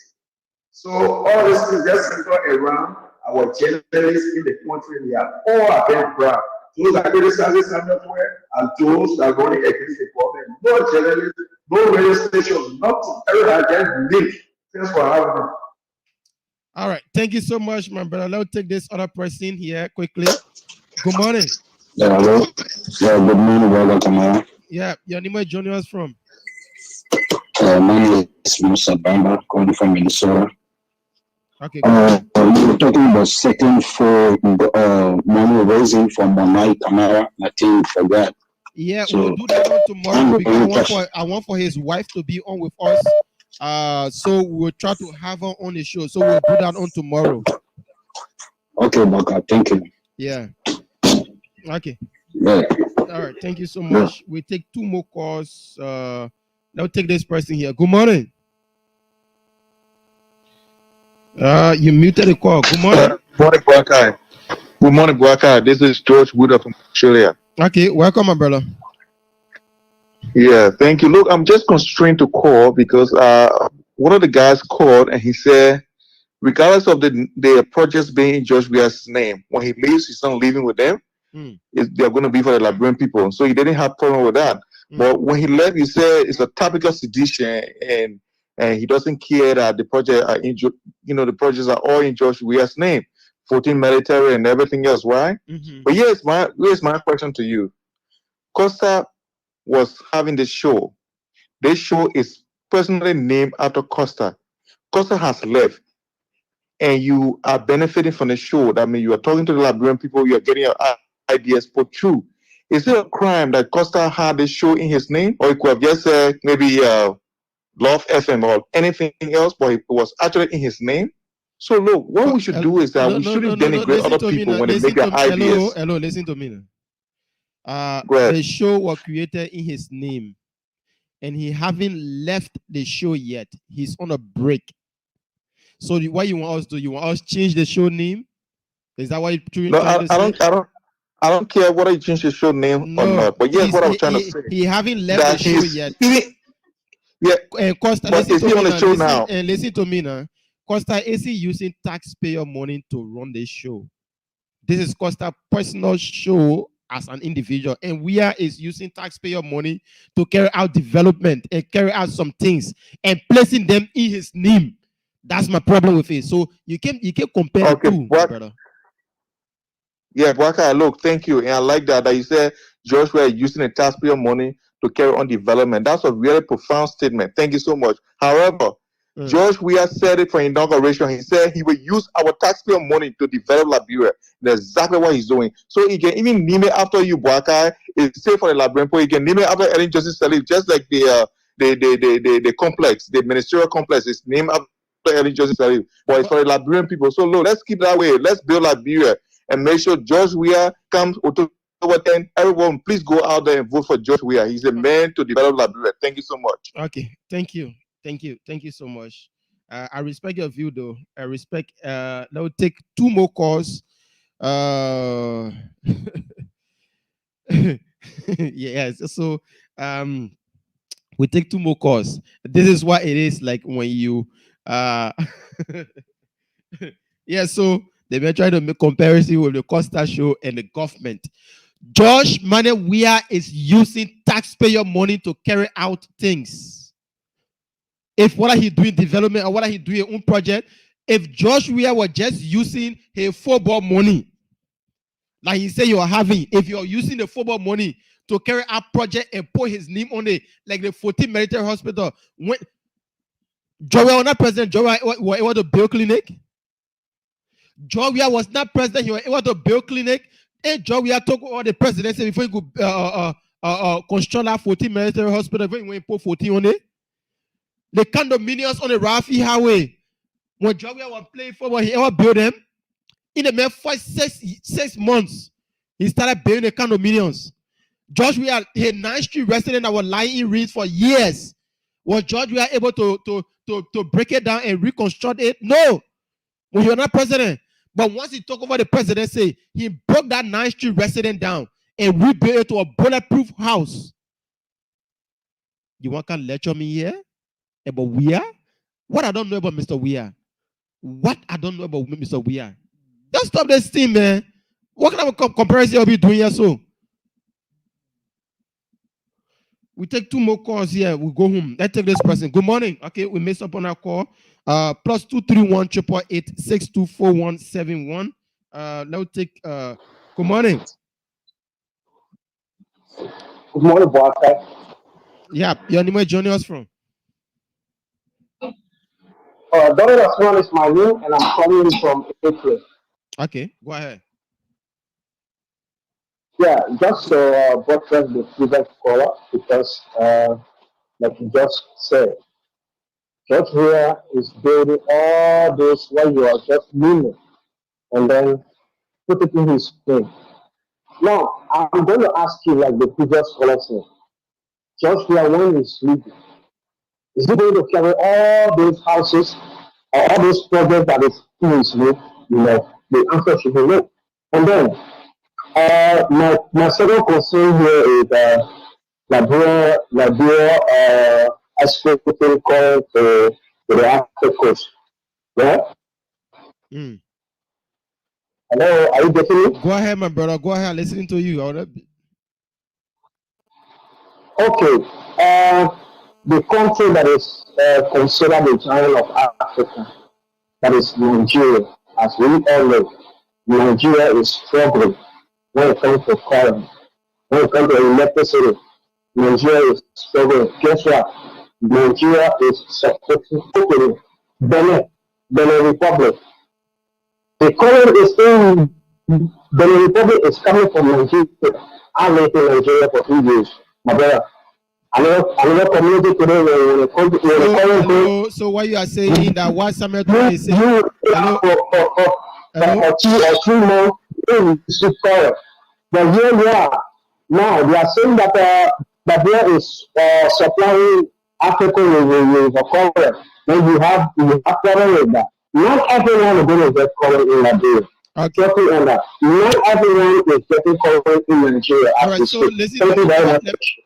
S12: So all this is just centered around our journalists in the country. They are all against Brown. Those are criticizing somewhere and those that are running against the government. No journalists, no radio station, nothing. Everyone just leave. Thanks for having me.
S6: All right. Thank you so much, my brother. Let's take this other person here quickly. Good morning.
S11: Yeah, hello. Yeah, good morning, brother Kamara.
S6: Yeah, your name is joining us from?
S11: My name is Musa Bamba, calling from Minnesota.
S6: Okay.
S11: You were talking about second for money raising for Monai Kamara. I think you forgot.
S6: Yeah, so, we'll do that on tomorrow because I want for his wife to be on with us. So we'll try to have her on the show. So we'll do that on tomorrow.
S11: Okay, Baka, thank you.
S6: Yeah. Okay.
S11: Yeah.
S6: All right. Thank you so much. We take two more calls. Now take this person here. Good morning. You muted the call. Good morning.
S13: Good morning, Baka. Good morning, Baka. This is George Wooder from Australia.
S6: Okay, welcome, my brother.
S13: Yeah, thank you. Look, I'm just constrained to call because one of the guys called and he said, regardless of the projects being in George Weah's name, when he leaves, he's not leaving with them. They're going to be for the Liberian people. So he didn't have problem with that. But when he left, he said it's a topical sedition and he doesn't care that the project are in, the projects are all in George Weah's name, 14 military and everything else, right? But here's my question to you. Costa was having this show. This show is personally named after Costa. Costa has left, and you are benefiting from the show. That means you are talking to the Liberian people, you are getting your ideas put through. Is it a crime that Costa had this show in his name? Or he could have just said maybe Love FM or anything else, but it was actually in his name? So look, what we should do is that we shouldn't denigrate other people when they make their ideas.
S6: Hello, listen to me now. The show was created in his name, and he haven't left the show yet. He's on a break. So what you want us to do? You want us to change the show name? Is that what you're trying to say?
S13: I don't care whether you change the show name or not. But yes, what I'm trying to say.
S6: He haven't left the show yet.
S13: Yeah,
S6: and Costa,
S13: but is he on the show now?
S6: And listen to me now. Costa, is he using taxpayer money to run this show? This is Costa's personal show as an individual, and Weah is using taxpayer money to carry out development and carry out some things and placing them in his name. That's my problem with it. So you can compare the two, brother.
S13: Yeah, Bwaka, look, thank you. And I like that you said George Weah using the taxpayer money to carry on development. That's a really profound statement. Thank you so much. However, George Weah said it for inauguration. He said he will use our taxpayer money to develop Liberia. That's exactly what he's doing. So he can even name it after you, Bwaka. It's safe for the Liberian people. He can name it after Ellen Johnson Sirleaf, just like the complex, the ministerial complex is named after Ellen Johnson Sirleaf. But it's for the Liberian people. So look, let's keep that way. Let's build Liberia. And make sure George Weah comes over 10. Everyone, please go out there and vote for George Weah. He's the man to develop Liberia. Thank you so much.
S6: Okay, thank you so much. I respect your view, though. I respect. Now we'll take two more calls. Yes. So we take two more calls. This is what it is like when you yeah. So they were trying to make comparison with the Costa Show and the government. George Weah is using taxpayer money to carry out things. If what are he doing development or what are he doing own project, if George Weah was just using his football money, like he said you are having, if you're using the football money to carry out project and put his name on it, like the 14 military hospital, when George Weah was not president, George Weah was the Bill Clinic. George Weah was not president, he was the Bill Clinic. And George Weah took all the presidency before he could construct that 14 military hospital, before he went put 14 on it. The condominiums on the Rafi Highway. When Joey was playing football, he ever built them. In the first 6 months, he started building the condominiums. George, we are a 9th Street resident that was lying in ruins for years. Was George, we are able to break it down and reconstruct it? No, when you're not president. But once he took over the presidency, he broke that 9th Street resident down and rebuilt it to a bulletproof house. You want to lecture me here about Weir? What I don't know about Mr. Weir? What I don't know about Mr. Weir? Just stop this thing, man. What kind of comparison are we doing here? So we take 2 more calls here. We go home. Let's take this person. Good morning. Okay, we messed up on our call. Plus 231 888 624171. Let's take. Good morning.
S10: Good morning, Walker.
S6: Yeah, your name is joining us from.
S10: Donald Osman is my name, and I'm calling you from April.
S6: Okay, go ahead.
S10: Yeah, just buttress the previous caller because, like you just said, George here is building all those while you are just leaning and then put it in his name. Now, I'm going to ask you, like the previous caller said, George here, when he's leaving, is he going to carry all those houses or all those projects that is in his name? You know, the answer should be no. And then, my second concern here is Liberia exporting coal to the African coast. Yeah? Hello, are you getting me?
S6: Go ahead, my brother. Go ahead. Listening to you.
S10: Okay. The country that is considered the giant of Africa, that is Nigeria. As we all know, Nigeria is struggling when it comes to current, when it comes to electricity. Nigeria is struggling. Guess what? Nigeria is supporting Benin Republic. The current is in Benin Republic is coming from Nigeria. I lived in Nigeria for 2 years, my brother. Another community today when it comes to
S6: so what you are saying that what Samuel is saying? Hello?
S10: For 2 or 3 months in Super. But here we are. Now they are saying that there is supplying Africa with cover. Then you have problem with that. Not everyone is going to get covered in Nigeria.
S6: Okay.
S10: Not everyone is getting covered in Nigeria.
S6: All right. So listen.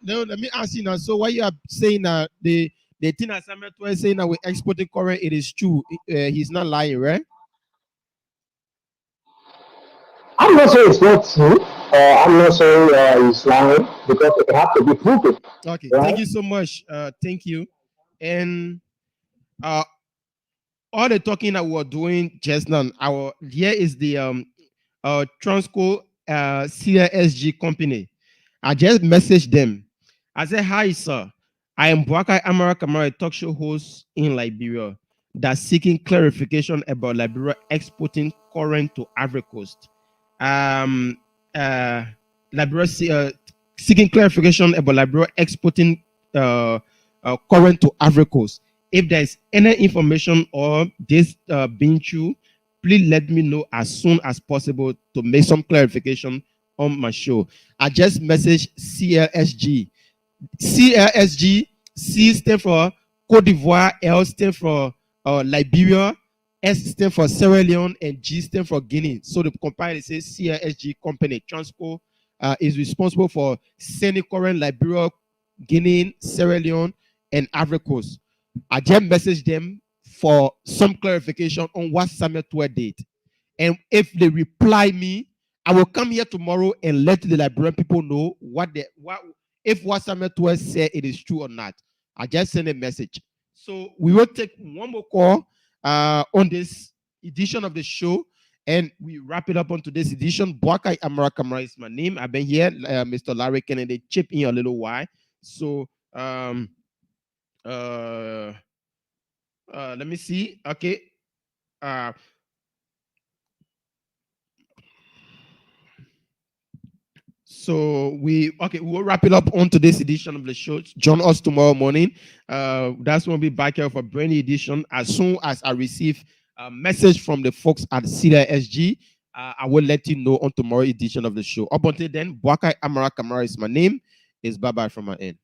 S6: Let me ask you now. So what you are saying that the thing that Samuel is saying that we're exporting current, it is true. He's not lying, right?
S10: I'm not saying it's not true. I'm not saying it's lying because it has to be proven.
S6: Okay, right? Thank you so much. Thank you. And all the talking that we're doing just now, here is the Transco CSG company. I just messaged them. I said, hi, sir. I am Buaka Amara Kamara, a talk show host in Liberia that's seeking clarification about Liberia exporting current to Ivory Coast. Liberia seeking clarification about Liberia exporting current to Ivory Coast. If there is any information or this being true, please let me know as soon as possible to make some clarification on my show. I just messaged CLSG. CLSG, C stands for Cote d'Ivoire, L stands for Liberia, S stands for Sierra Leone, and G stands for Guinea. So the compiler says CLSG company. Transco is responsible for sending current Liberia, Guinea, Sierra Leone, and Ivory Coast. I just messaged them for some clarification on what Samuel Twe did. And if they reply me, I will come here tomorrow and let the Liberian people know if what Samuel Twe said it is true or not. I just send a message. So we will take one more call on this edition of the show, and we wrap it up on today's edition. Buakai Amara Kamara is my name. I've been here, Mr. Larry Kennedy, chip in a little while. So let me see. Okay. Uh, So we'll wrap it up on today's edition of the show. Join us tomorrow morning. That's when we'll be back here for a brand new edition. As soon as I receive a message from the folks at Celia SG, I will let you know on tomorrow edition of the show. Up until then, Bwaka Amara Kamara is my name. It's bye-bye from my end.